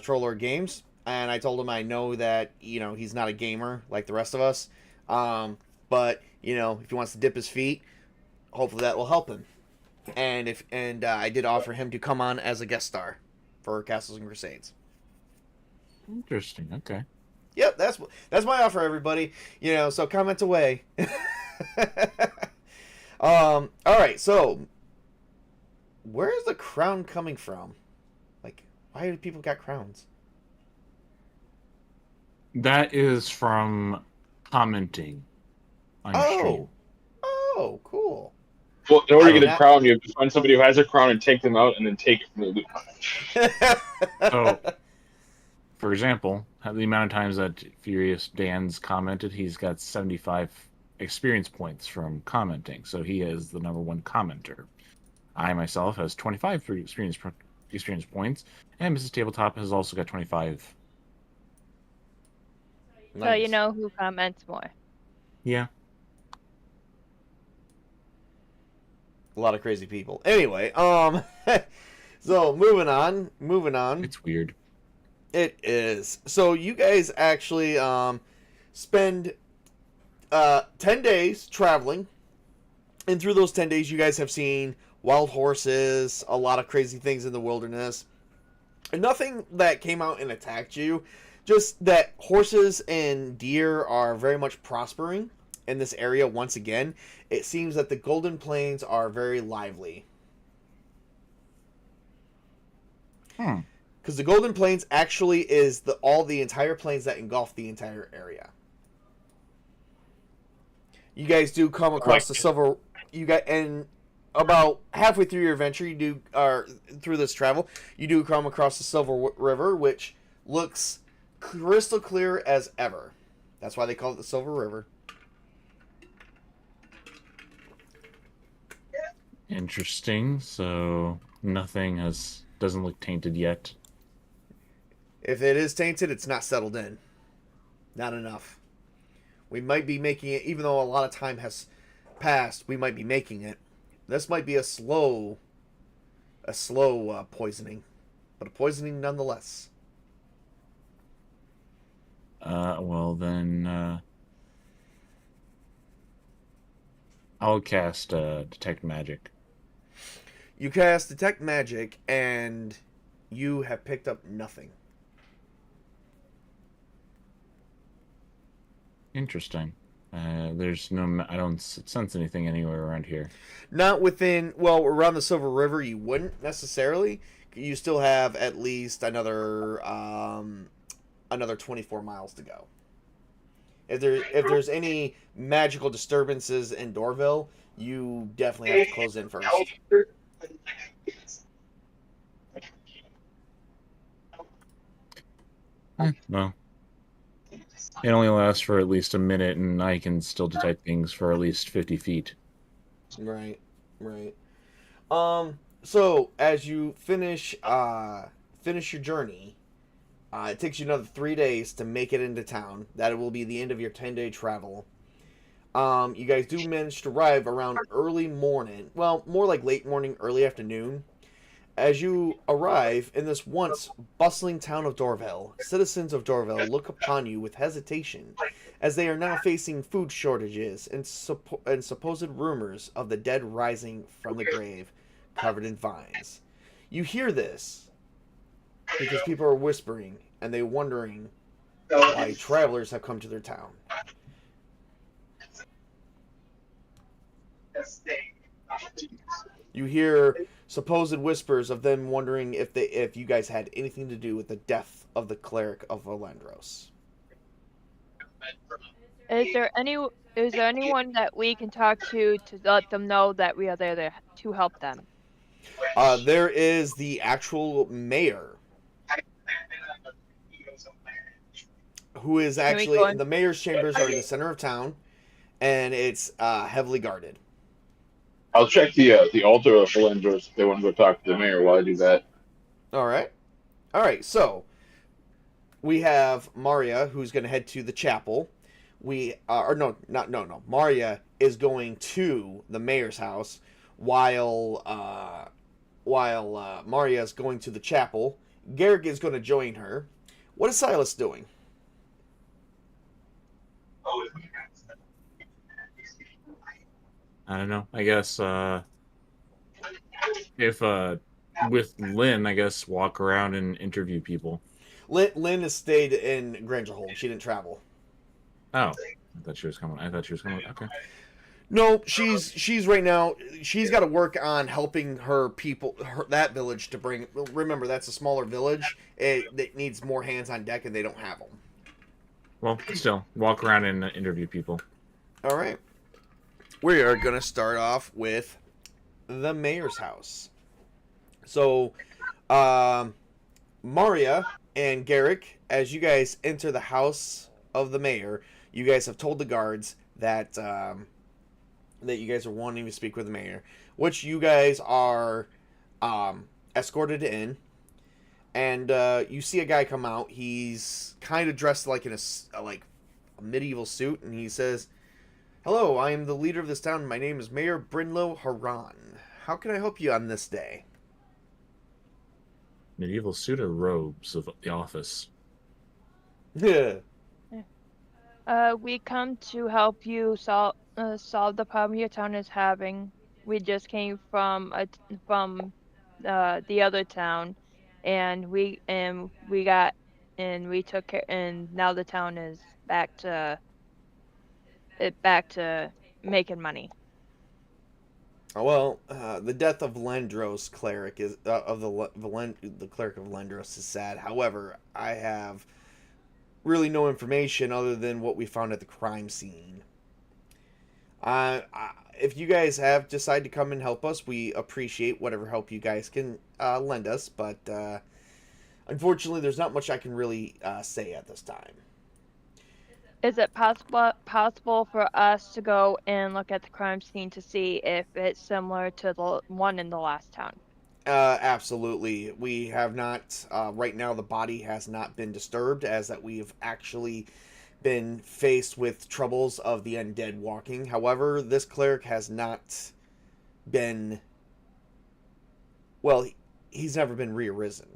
Troller Games, and I told him I know that he's not a gamer like the rest of us, but if he wants to dip his feet, hopefully that will help him. And I did offer him to come on as a guest star for Castles and Crusades. Interesting. Okay. Yep, that's my offer, everybody. So comment away. All right. So, where is the crown coming from? Like, why do people got crowns? That is from commenting on stream. Oh, cool. Well, in order to I get a don't- crown, you have to find somebody who has a crown and take them out, and then take it from the loot. So, for example, the amount of times that Furious Dan's commented, he's got 75 experience points from commenting. So he is the #1 commenter. I myself has 25 experience points, and Mrs. Tabletop has also got 25. So you know who comments more. Yeah. A lot of crazy people. Anyway, so moving on. It's weird. It is. So you guys actually spend 10 days traveling, and through those 10 days you guys have seen wild horses, a lot of crazy things in the wilderness. And nothing that came out and attacked you, just that horses and deer are very much prospering in this area once again. It seems that the Golden Plains are very lively. Because the Golden Plains actually is the entire plains that engulf the entire area. You guys do come across the Silver. And about halfway through your adventure, through this travel, you do come across the Silver River, which looks crystal clear as ever. That's why they call it the Silver River. Interesting. So nothing doesn't look tainted yet. If it is tainted, it's not settled in. Not enough. We might be making it, even though a lot of time has passed, we might be making it. This might be a slow poisoning, but a poisoning nonetheless. Well then, I'll cast Detect Magic. You cast Detect Magic, and you have picked up nothing. Interesting. There's no. I don't sense anything anywhere around here. Not within. Well, around the Silver River, you wouldn't necessarily. You still have at least another 24 miles to go. If there's any magical disturbances in Dorville, you definitely have to close in first. Well, it only lasts for at least a minute, and I can still detect things for at least 50 feet. Right. So as you finish your journey, it takes you another 3 days to make it into town. That will be the end of your 10-day travel. You guys do manage to arrive around early morning. Well, more like late morning, early afternoon. As you arrive in this once bustling town of Dorville, citizens of Dorville look upon you with hesitation, as they are now facing food shortages and supposed rumors of the dead rising from the grave, covered in vines. You hear this because people are whispering, and they're wondering why travelers have come to their town. You hear supposed whispers of them wondering if you guys had anything to do with the death of the cleric of Valandros. Is there anyone that we can talk to let them know that we are there to help them? There is the actual mayor, who is Can we actually go in? the mayor's chambers are in the center of town, and it's heavily guarded. I'll check the altar of Felindros if they want to go talk to the mayor while I do that. All right. So we have Maria, who's going to head to the chapel. No. Maria is going to the mayor's house, while Maria is going to the chapel. Garrick is going to join her. What is Silas doing? I don't know. I guess if with Lynn, I guess walk around and interview people. Lynn has stayed in Grangerhold. She didn't travel. Oh, I thought she was coming. Okay. No, she's right now. She's got to work on helping her people, that village to bring. Remember, that's a smaller village. It needs more hands on deck, and they don't have them. Well, still walk around and interview people. All right. We are going to start off with the mayor's house. So, Maria and Garrick, as you guys enter the house of the mayor, you guys have told the guards that that you guys are wanting to speak with the mayor, which you guys are escorted in. And you see a guy come out. He's kind of dressed like in a medieval suit, and he says, "Hello, I am the leader of this town. My name is Mayor Brinlow Haran. How can I help you on this day?" Medieval suit or robes of the office? Yeah. We come to help you solve the problem your town is having. We just came from the other town, and we took care, and now the town is back to making money. Well, the death of Lendros cleric is the cleric of Lendros is sad. However, I have really no information other than what we found at the crime scene. If you guys have decided to come and help us, we appreciate whatever help you guys can lend us. But unfortunately, there's not much I can really say at this time. Is it possible for us to go and look at the crime scene to see if it's similar to the one in the last town? Absolutely. We have not, right now the body has not been disturbed, as that we have actually been faced with troubles of the undead walking. However, this cleric has not been, well, he's never been re-arisen.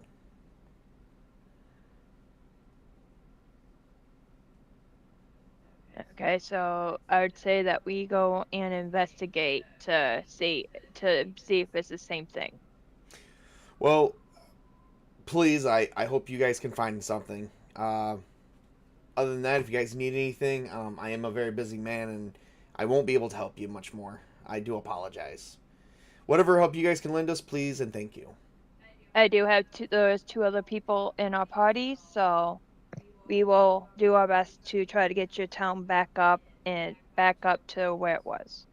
Okay, so I would say that we go and investigate to see if it's the same thing. Well, please, I hope you guys can find something. Other than that, if you guys need anything, I am a very busy man, and I won't be able to help you much more. I do apologize. Whatever help you guys can lend us, please, and thank you. I do have there's two other people in our party, so we will do our best to try to get your town back up to where it was.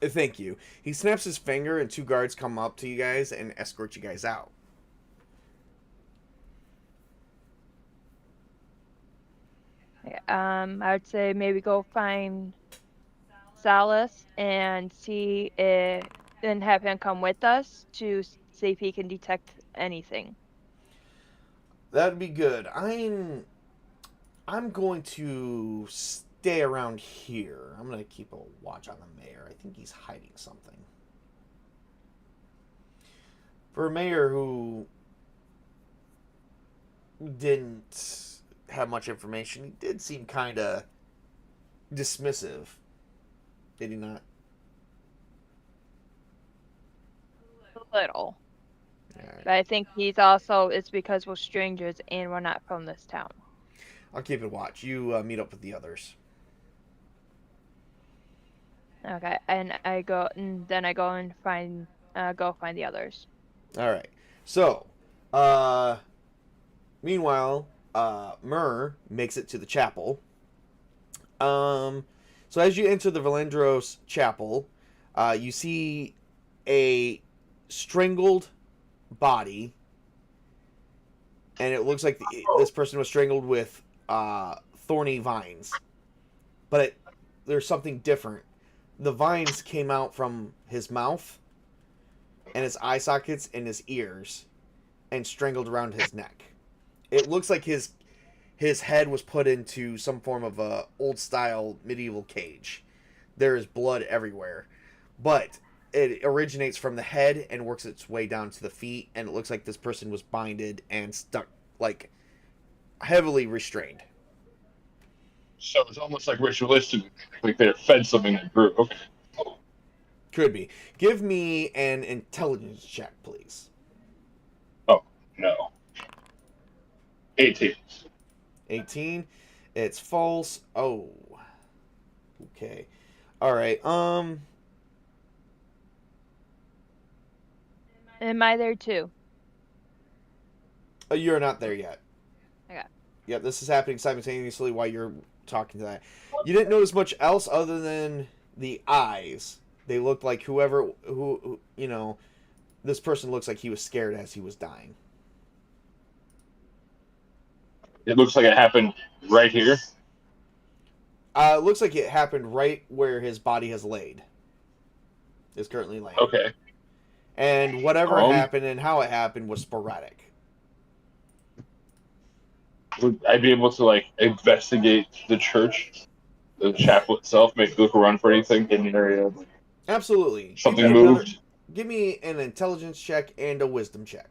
Thank you. He snaps his finger, and two guards come up to you guys and escort you guys out. I would say maybe go find Silas and and have him come with us to see if he can detect anything. That'd be good. I'm going to stay around here. I'm going to keep a watch on the mayor. I think he's hiding something. For a mayor who didn't have much information, he did seem kind of dismissive. Did he not? A little. Alright. But I think it's because we're strangers and we're not from this town. I'll keep a watch. You meet up with the others. Okay, and then I go and find the others. All right. So, meanwhile, Myrrh makes it to the chapel. So as you enter the Valendros chapel, you see a strangled body, and it looks like this person was strangled with thorny vines, but there's something different. The vines came out from his mouth and his eye sockets and his ears and strangled around his neck. It looks like his head was put into some form of a old style medieval cage. There is blood everywhere, but it originates from the head and works its way down to the feet, and it looks like this person was binded and stuck, like heavily restrained. So it's almost like ritualistic, like they fed something that grew. Okay. Could be. Give me an intelligence check, please. Oh, no. 18. 18. It's false. Oh. Okay. All right. Am I there too? You're not there yet. Okay. Yep, this is happening simultaneously while you're talking to that. You didn't notice much else other than the eyes. They looked like who this person looks like he was scared as he was dying. It looks like it happened right here. It looks like it happened right where his body has laid. Is currently laying. Okay. And whatever happened and how it happened was sporadic. Would I be able to, like, investigate the church, the chapel itself, maybe look around for anything in the area? Absolutely. Something moved? Give me an intelligence check and a wisdom check.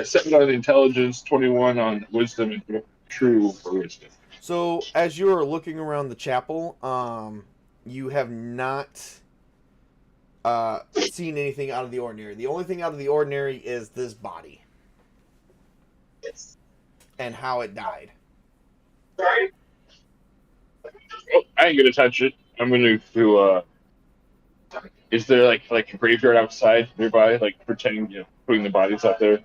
7 on intelligence, 21 on wisdom, and true for wisdom. So, as you're looking around the chapel, you have not seen anything out of the ordinary. The only thing out of the ordinary is this body. Yes. And how it died. Sorry? Oh, I ain't gonna touch it. I'm gonna do, is there, like a graveyard outside nearby, like, pretending, putting the bodies out there?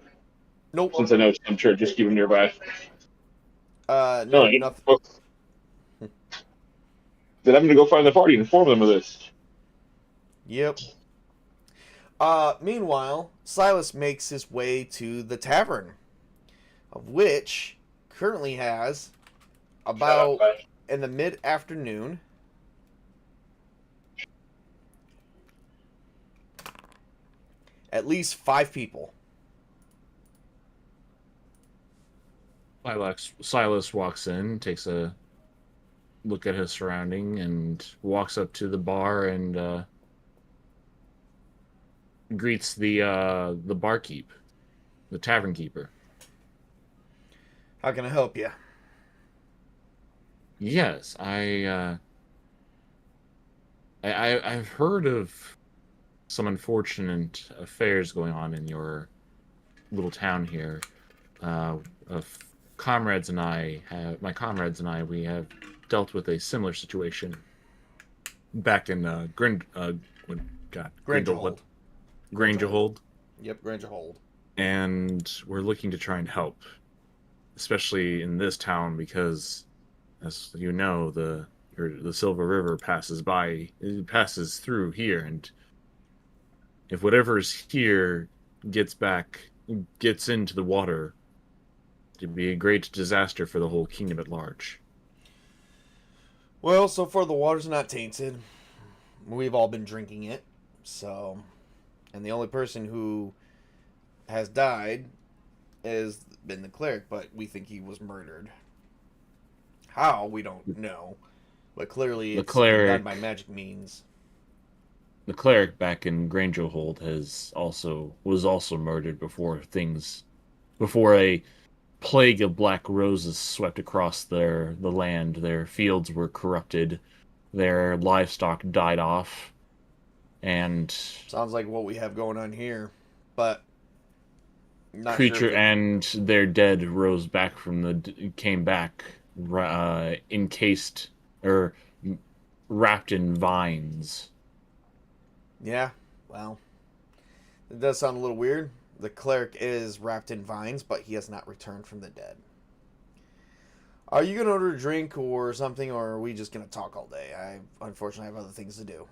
Nope. Since I know some church just keep them nearby. No, No, nothing. well, then I'm gonna go find the party and inform them of this. Yep. Meanwhile, Silas makes his way to the tavern, of which currently has about in the mid-afternoon at least 5 people. Silas walks in, takes a look at his surrounding, and walks up to the bar and greets the barkeep, the tavern keeper. How can I help you? Yes, I've heard of some unfortunate affairs going on in your little town here. My comrades and I, we have dealt with a similar situation back in Grangerhold. Grangerhold. Yep, Grangerhold. And we're looking to try and help, especially in this town because, as you know, the Silver River passes through here, and if whatever's here gets into the water, it'd be a great disaster for the whole kingdom at large. Well, so far the water's not tainted. We've all been drinking it, so... And the only person who has died has been the cleric, but we think he was murdered. How, we don't know. But clearly it's done by magic means. The cleric back in Grangerhold was also murdered before a plague of black roses swept across the land. Their fields were corrupted, their livestock died off, and sounds like what we have going on here, but not creature sure and their dead came back encased or wrapped in vines. Yeah, well, it does sound a little weird. The cleric is wrapped in vines, but he has not returned from the dead. Are you going to order a drink or something, or are we just going to talk all day? I unfortunately have other things to do.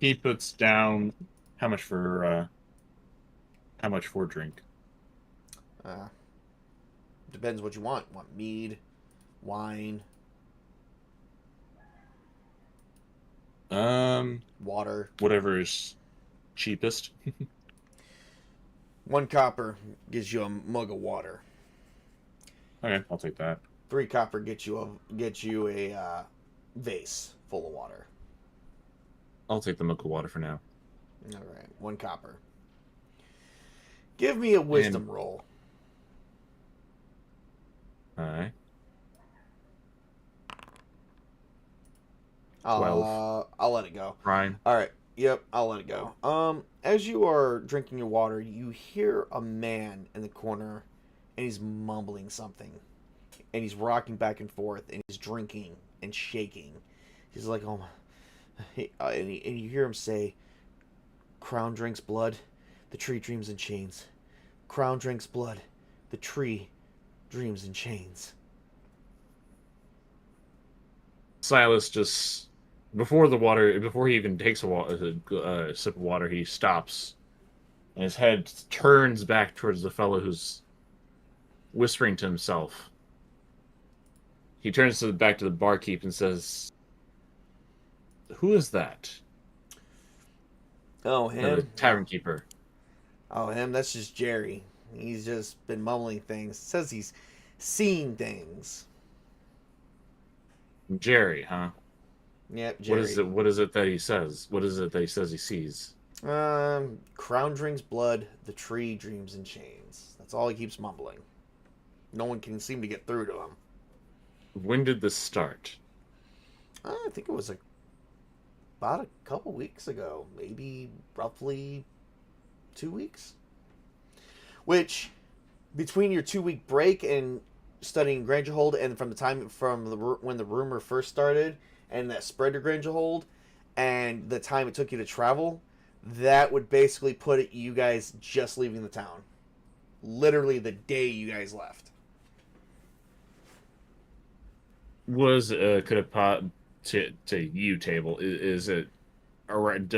He puts down how much for drink? Depends what you want. Want mead, wine, water. Whatever is cheapest. 1 copper gives you a mug of water. Okay, I'll take that. 3 copper gets you a vase full of water. I'll take the milk of water for now. All right, 1 copper. Give me a wisdom roll. All right. 12. I'll let it go. Ryan. All right. Yep, I'll let it go. As you are drinking your water, you hear a man in the corner, and he's mumbling something, and he's rocking back and forth, and he's drinking and shaking. He's like, oh, and you hear him say, "Crown drinks blood, the tree dreams in chains. Crown drinks blood, the tree dreams in chains." Silas just before he even takes a sip of water, he stops, and his head turns back towards the fellow who's whispering to himself. He turns back to the barkeep and says, "Who is that?" Oh, The him? tavern keeper. Oh, him? That's just Jerry. He's just been mumbling things. Says he's seen things. Jerry, huh? Yep, Jerry. What is it that he says? What is it that he says he sees? Crown drinks blood, the tree dreams in chains. That's all he keeps mumbling. No one can seem to get through to him. When did this start? I think it was about a couple weeks ago. Maybe roughly 2 weeks. Which, between your 2-week break and studying Grangerhold, and from the time when the rumor first started, and that spread to Grangerhold, and the time it took you to travel, that would basically put you guys just leaving the town. Literally the day you guys left. Was could it pop to you table? Is it around?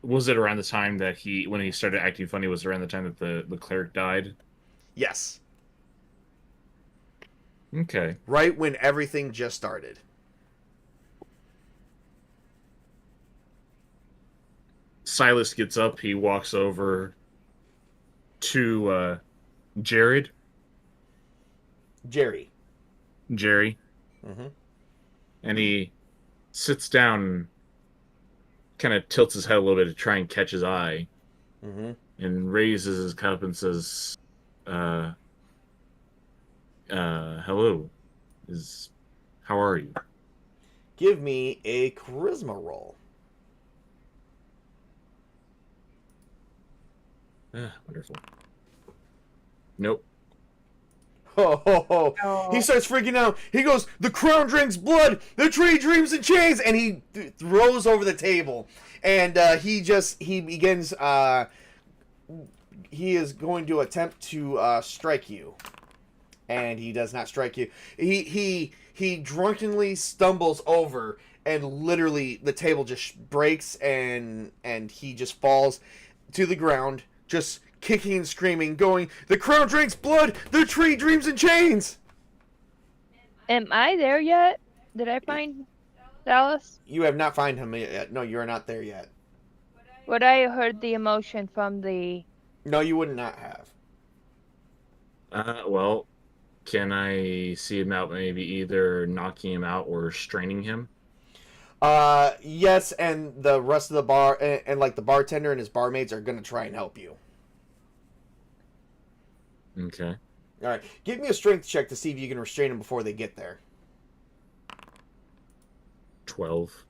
Was it around the time that when he started acting funny? Was it around the time that the cleric died? Yes. Okay. Right when everything just started. Silas gets up. He walks over to Jerry. Mm-hmm. And he sits down, kind of tilts his head a little bit to try and catch his eye, Mm-hmm. and raises his cup and says, hello. How are you?" Give me a charisma roll. Wonderful. Nope. Oh. He starts freaking out. He goes, "The crown drinks blood, the tree dreams in chains," and he throws over the table. And he begins, he is going to attempt to strike you. And he does not strike you. He drunkenly stumbles over, and literally the table just breaks, and he just falls to the ground, just kicking and screaming, going, "The crown drinks blood, the tree dreams in chains!" Am I there yet? Did I find Dallas? You have not found him yet. No, you are not there yet. Would I have heard the emotion from the... No, you would not have. Well, can I see him out, maybe either knocking him out or straining him? Yes, and the rest of the bar, and like the bartender and his barmaids are going to try and help you. Okay. All right, give me a strength check to see if you can restrain them before they get there. 12.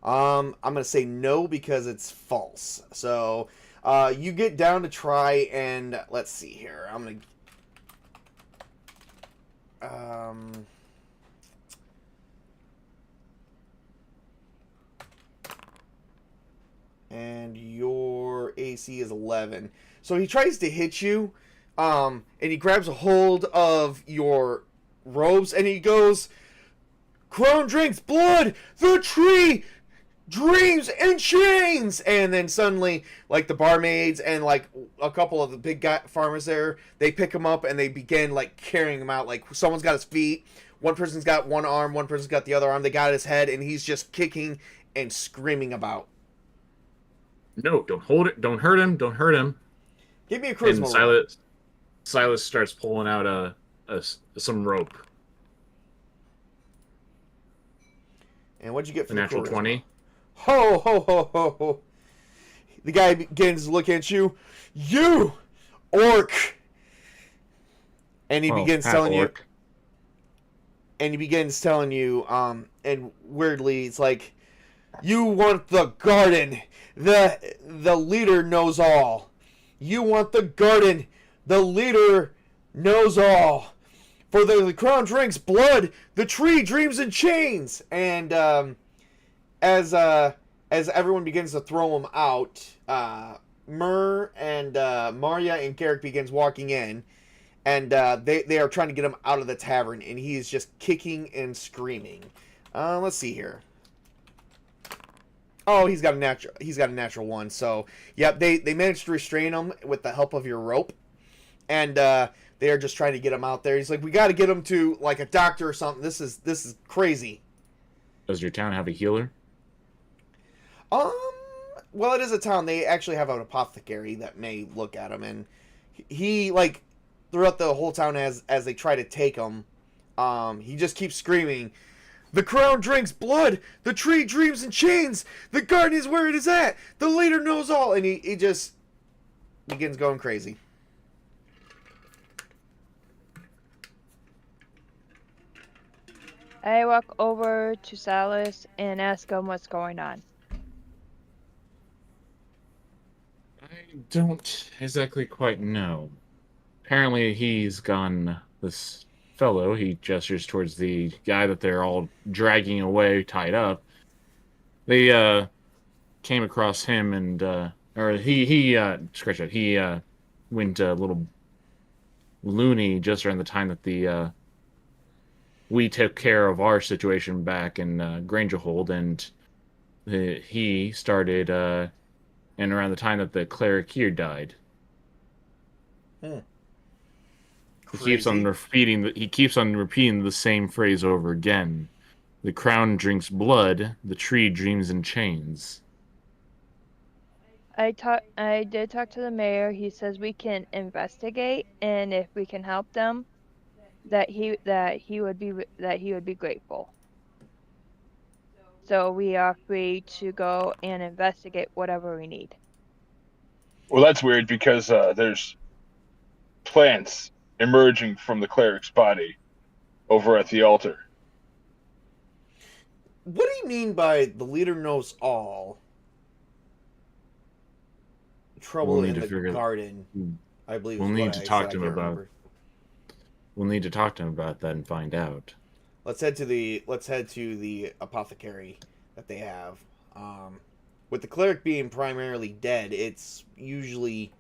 I'm gonna say no because it's false. So, you get down to try and let's see here. I'm gonna, and your AC is 11. So he tries to hit you. And he grabs a hold of your robes and he goes, "Crown drinks blood, the tree dreams in chains, and then suddenly, like, the barmaids and like a couple of the big farmers there, they pick him up and they begin like carrying him out. Like, someone's got his feet, one person's got one arm, one person's got the other arm, they got his head, and he's just kicking and screaming about. No, don't hold it. Don't hurt him. Don't hurt him. Give me a charisma And roll. Silas starts pulling out some rope. And what'd you get for A the natural charisma? 20. Ho, ho, ho, ho, ho. The guy begins to look at you. You, orc. And he begins telling you. And he begins telling you, and weirdly, it's like, you want the garden. The leader knows all. You want the garden. The leader knows all. For the crown drinks blood, the tree dreams in chains. And as everyone begins to throw him out, Myrrh and Maria and Garrick begins walking in, and they are trying to get him out of the tavern, and he is just kicking and screaming. Let's see here. Oh, he's got a natural one. So, yep, they managed to restrain him with the help of your rope, and they are just trying to get him out there. He's like, we got to get him to like a doctor or something. This is crazy. Does your town have a healer? Well, it is a town. They actually have an apothecary that may look at him, and he like throughout the whole town as they try to take him, he just keeps screaming, "The crown drinks blood. The tree dreams in chains. The garden is where it is at. The leader knows all." And he just begins going crazy. I walk over to Silas and ask him what's going on. I don't exactly quite know. Apparently he's gone, this fellow, he gestures towards the guy that they're all dragging away, tied up. They came across him and, he went a little loony just around the time that we took care of our situation back in Grangerhold, and he started, and around the time that the cleric here died. Hmm. He keeps on repeating the same phrase over again. The crown drinks blood, the tree dreams in chains. I did talk to the mayor. He says we can investigate, and if we can help them, that he would be grateful. So we are free to go and investigate whatever we need. Well, that's weird because there's plants emerging from the cleric's body over at the altar. What do you mean by the leader knows all? Trouble in the garden, I believe. We'll need to talk to him about. Remember. We'll need to talk to him about that and find out. Let's head to the apothecary that they have. With the cleric being primarily dead, it's usually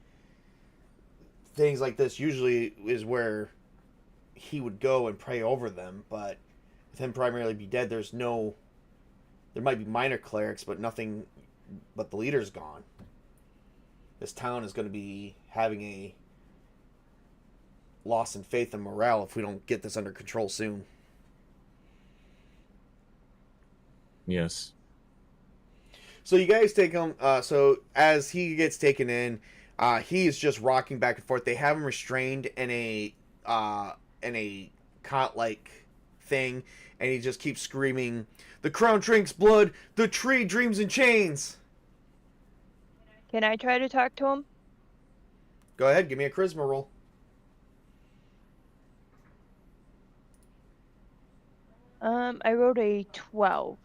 things like this usually is where he would go and pray over them, but with him primarily be dead, there might be minor clerics, but nothing, but the leader's gone. This town is going to be having a loss in faith and morale if we don't get this under control soon. Yes. So you guys take him. So as he gets taken in, he is just rocking back and forth. They have him restrained in a cot-like thing, and he just keeps screaming, "The crown drinks blood. The tree dreams in chains." Can I try to talk to him? Go ahead, give me a charisma roll. I rolled a 12.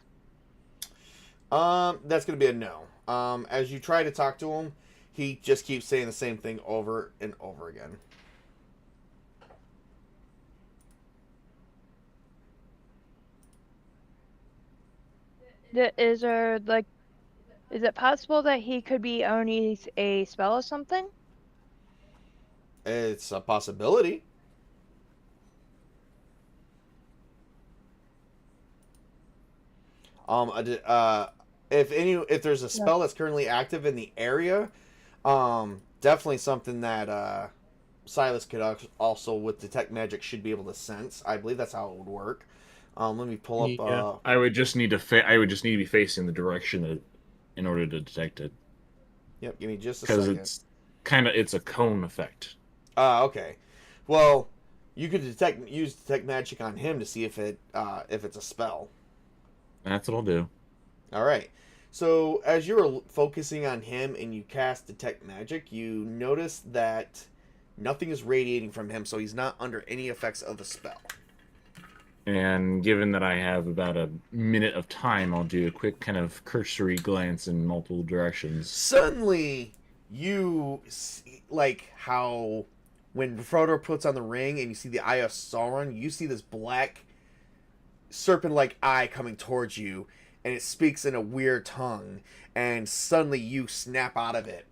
That's gonna be a no. As you try to talk to him, he just keeps saying the same thing over and over again. Is it possible that he could be underneath a spell or something? It's a possibility. if there's a spell that's currently active in the area, definitely something that Silas could also with detect magic should be able to sense. I believe that's how it would work. Let me pull up. Yeah. I would just need to I would just need to be facing the direction that in order to detect it. Yep, give me just a Because second. it's a cone effect. Okay. Well, you could use detect magic on him to see if it's a spell. That's what I'll do. All right. So as you're focusing on him and you cast detect magic, you notice that nothing is radiating from him, so he's not under any effects of the spell. And given that I have about a minute of time, I'll do a quick kind of cursory glance in multiple directions. Suddenly, you see, like how when Frodo puts on the ring and you see the Eye of Sauron, you see this black serpent-like eye coming towards you, and it speaks in a weird tongue, and suddenly you snap out of it,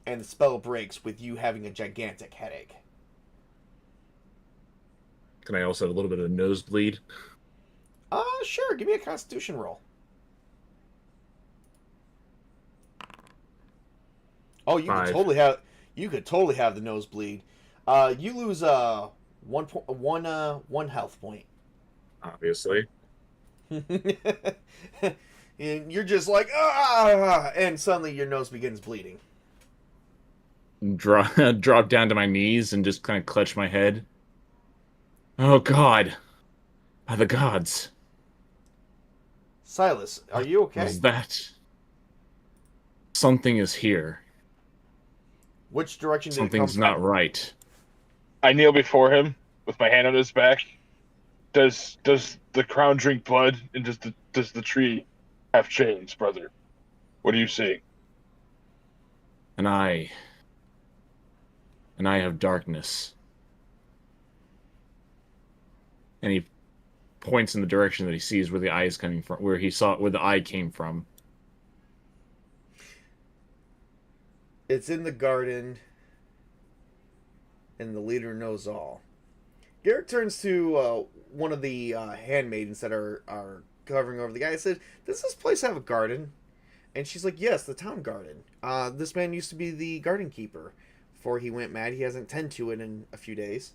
and the spell breaks with you having a gigantic headache. Can I also have a little bit of nosebleed? Sure. Give me a Constitution roll. Oh, you could 5. totally have the nosebleed. You lose one health point. Obviously. And you're just like and suddenly your nose begins bleeding. Drop down to my knees and just kind of clutch my head. Oh God! By the gods! Silas, are you okay? What is that? Something is here. Which direction did Something's it come not from? right. I kneel before him with my hand on his back. Does the crown drink blood, and does the tree have chains, brother? What do you see? And I have darkness. And he points in the direction that he sees where the eye is coming from, where the eye came from. It's in the garden, and the leader knows all. Garrett turns to one of the handmaidens that are covering over the guy and says, "Does this place have a garden?" And she's like, "Yes, the town garden. This man used to be the garden keeper. Before he went mad, he hasn't tended to it in a few days."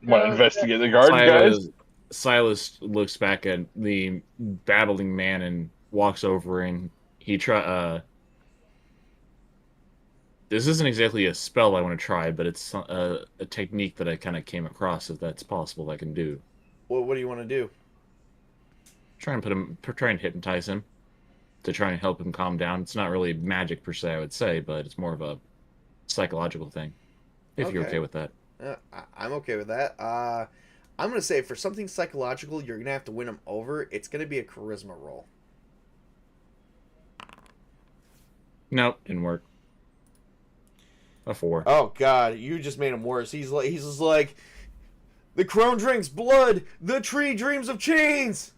Want to investigate the garden, guys? Silas looks back at the battling man and walks over, and he this isn't exactly a spell I want to try, but it's a technique that I kind of came across, if that's possible, I can do. Well, what do you want to do? Try and hypnotize him to try and help him calm down. It's not really magic per se, I would say, but it's more of a psychological thing. If you're okay with that. I'm okay with that. I'm going to say for something psychological, you're going to have to win him over. It's going to be a charisma roll. Nope, didn't work. A 4. Oh God, you just made him worse. He's just like, the crown drinks blood. The tree dreams of chains.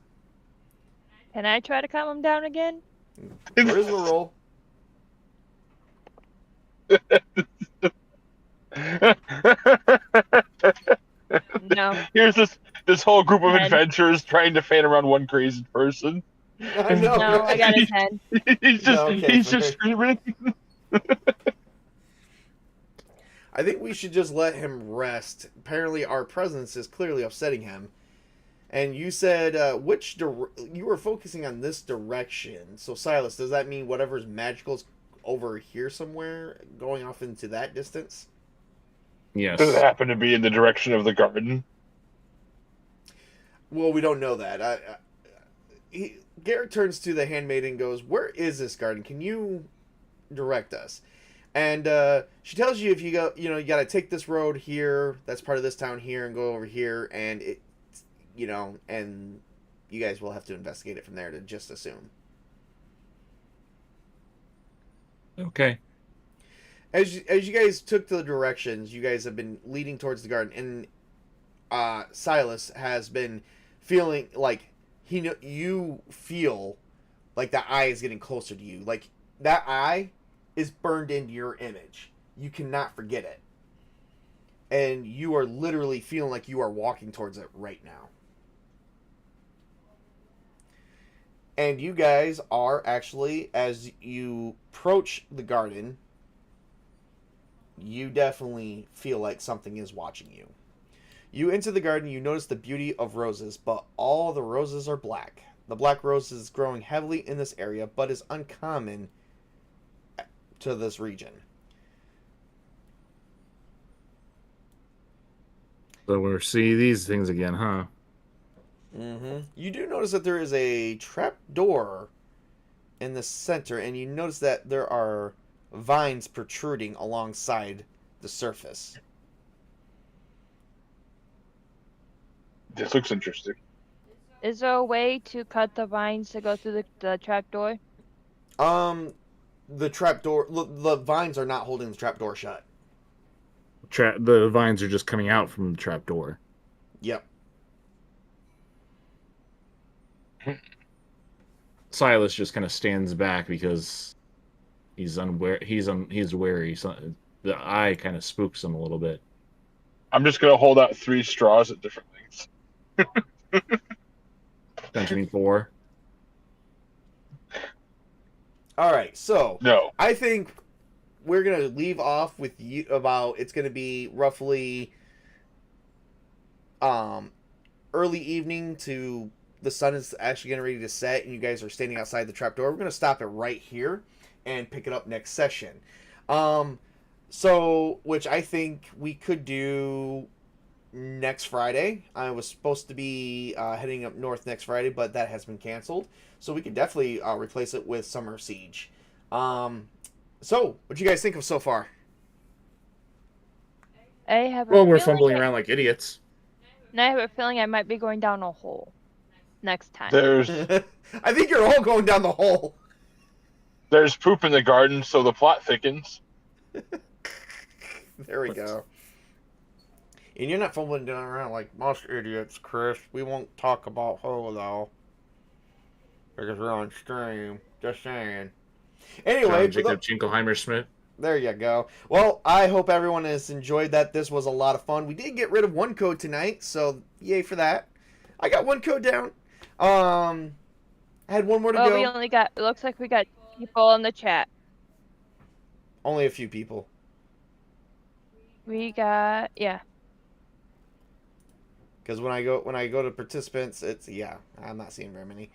Can I try to calm him down again? Charisma roll. No. Here's this whole group of 10. adventurers trying to fan around one crazy person. I know. No, I got a 10. He's just screaming. I think we should just let him rest. Apparently, our presence is clearly upsetting him. And you said you were focusing on this direction. So, Silas, does that mean whatever's magical is over here somewhere, going off into that distance? Yes. Does it happen to be in the direction of the garden? Well, we don't know that. Garrett turns to the handmaiden and goes, "Where is this garden? Can you direct us?" And she tells you if you go, you got to take this road here, that's part of this town here, and go over here, and and you guys will have to investigate it from there, to just assume. Okay. As you guys took the directions, you guys have been leading towards the garden, and Silas has been feeling like you feel like that eye is getting closer to you. Like that eye is burned into your image. You cannot forget it. and you are literally feeling like you are walking towards it right now. And you guys are actually, as you approach the garden, you definitely feel like something is watching you. You enter the garden, you notice the beauty of roses, but all the roses are black. The black rose is growing heavily in this area, but is uncommon to this region. So we'll see these things again, huh? You do notice that there is a trap door in the center, and you notice that there are vines protruding alongside the surface. This looks interesting. Is there a way to cut the vines to go through the trap door? The trap door, the vines are not holding the trap door shut. The vines are just coming out from the trap door. Yep. Silas just kind of stands back because he's wary. So the eye kind of spooks him a little bit. I'm just gonna hold out 3 straws at different lengths. Don't you mean 4? All right, so No. I think we're gonna leave off with you about it's gonna be roughly early evening to the sun is actually getting ready to set, and you guys are standing outside the trapdoor. We're gonna stop it right here and pick it up next session. So which I think we could do next Friday. I was supposed to be heading up north next Friday, but that has been canceled. So we could definitely replace it with Summer Siege. So, what do you guys think of so far? I have a Well, we're feeling fumbling around like idiots. And I have a feeling I might be going down a hole next time. There's I think you're all going down the hole. there's poop in the garden, so the plot thickens. There we go. And you're not fumbling down around like most idiots, Chris. We won't talk about hole though, because we're on stream. Just saying. Anyway, Jacob Jingleheimer Smith. there you go. Well, I hope everyone has enjoyed that. This was a lot of fun. We did get rid of one code tonight, so yay for that. I got one code down. I had one more to Well, go. we only got. It looks like we got people in the chat. Only a few people. We got Because when I go to participants, it's I'm not seeing very many.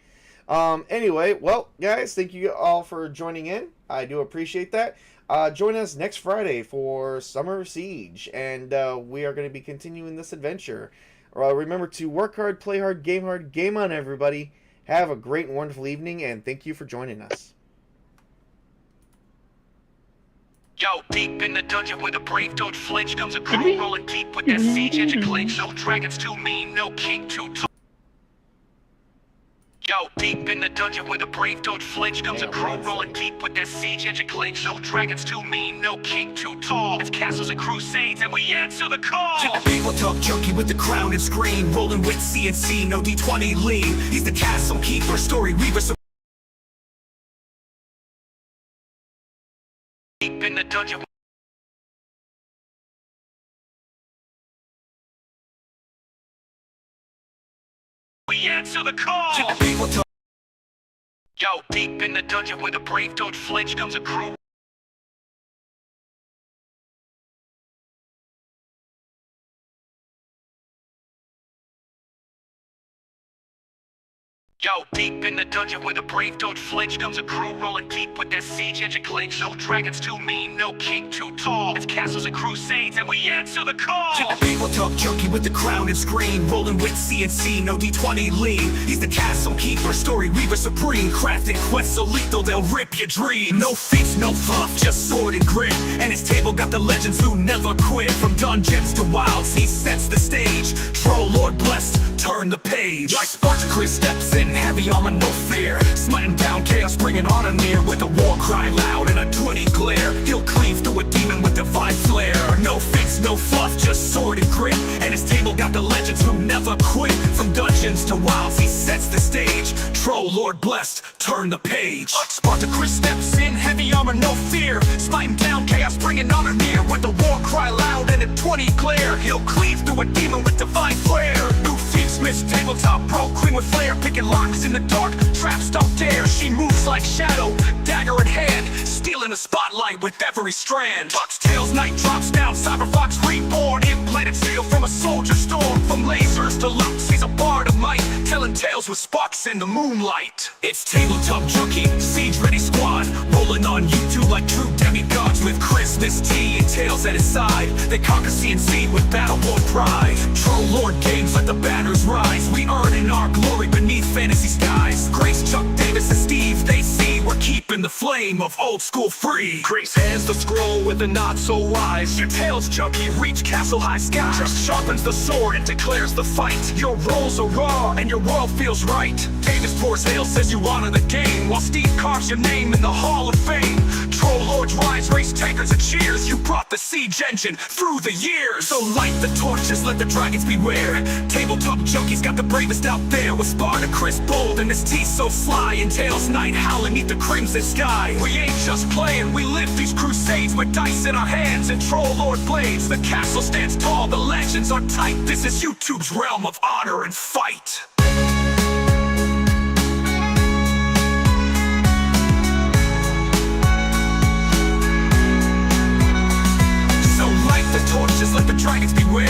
Anyway, well, guys, thank you all for joining in. I do appreciate that. Join us next Friday for Summer Siege, and we are going to be continuing this adventure. Remember to work hard, play hard, game on, everybody. Have a great and wonderful evening, and thank you for joining us. Yo, deep in the dungeon where the brave don't flinch comes a crew rolling deep with that siege engine clinch. No dragons too mean, no king too tall. Yo, deep in the dungeon where the brave don't flinch comes a crew rolling deep with that siege engine clinch. No dragons too mean, no king too tall. It's castles and crusades and we answer the call. To the Tabletop Junkie with the crown and screen, rolling with CNC, no D20 lean. He's the castle keeper, story weaver. Deep in the dungeon. We answer the call. To the people talk. Yo, deep in the dungeon where the brave don't flinch comes a crew. Yo, deep in the dungeon where the brave don't flinch comes a crew rolling deep with that siege engine clinch. No dragons too mean, no king too tall. It's castles and crusades and we answer the call. To the Tabletop Junkie with the crown and screen, rolling with CNC, no D20 lean. He's the castle keeper, story weaver supreme, crafting quests so lethal they'll rip your dream. No feats, no fluff, just sword and grit. And his table got the legends who never quit. From dungeons to wilds, he sets the stage. Troll Lord blessed, turn the page. Like SpartaChris steps in, heavy armor, no fear. Smiting down chaos, bringing honor near. With a war cry loud and a 20 glare, he'll cleave through a demon with divine flair. No fix, no fluff, just sword and grit. And his table got the legends who never quit. From dungeons to wilds, he sets the stage. Troll Lord blessed, turn the page. SpartaChris steps in, heavy heavy armor, no fear. Smite him down, chaos bringing honor near. With the war cry loud and a 20 glare, he'll cleave through a demon with divine flair. New feet, Smith's tabletop pro, queen with flair. Picking locks in the dark, traps don't dare. She moves like shadow, dagger in hand, stealing the spotlight with every strand. Buck's tails, night drops down, Cyberfox reborn. Implanted steel from a soldier storm. From lasers to lumps, he's a bard of might, telling tales with sparks in the moonlight. It's Tabletop Junkie, siege ready squad, rolling on YouTube like true demigods. With Chris, Miss T, and Tails at his side, they conquer CNC with battle-worn pride. Troll Lord games let the banners rise, we earn in our glory beneath fantasy skies. Grace, Chuck Davis, and Steve, they see we're keeping the flame of old school free. Grace hands the scroll with a not so wise. Your Tails Junkie reach castle high skies, just sharpens the sword and declares the fight. Your rolls are raw and your world feels right. Davis pours hail, says you honor the game, while Steve carves your name in the Hall of Fame. Troll Lords rise, race takers and cheers, you brought the siege engine through the years. So light the torches, let the dragons beware. Tabletop Junkie's got the bravest out there, with SpartaChris bold and his teeth so sly, and Tails night howling neath the crimson sky. We ain't just playing, we live these crusades with dice in our hands and Troll Lord blades. The castle stands tall, the legends are tight. This is YouTube's realm of honor and fight. The torches, let the dragons beware.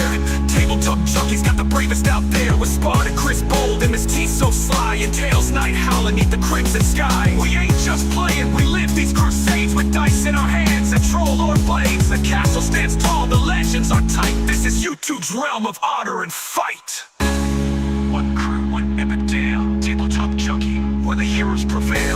Tabletop Junkie's got the bravest out there, with SpartaChris bold and his teeth so sly, and Tails night howling neath the crimson sky. We ain't just playing, we live these crusades with dice in our hands and Troll Lord blades. The castle stands tall, the legends are tight. This is YouTube's realm of honor and fight. One crew, one epic tale. Tabletop Junkie, where the heroes prevail.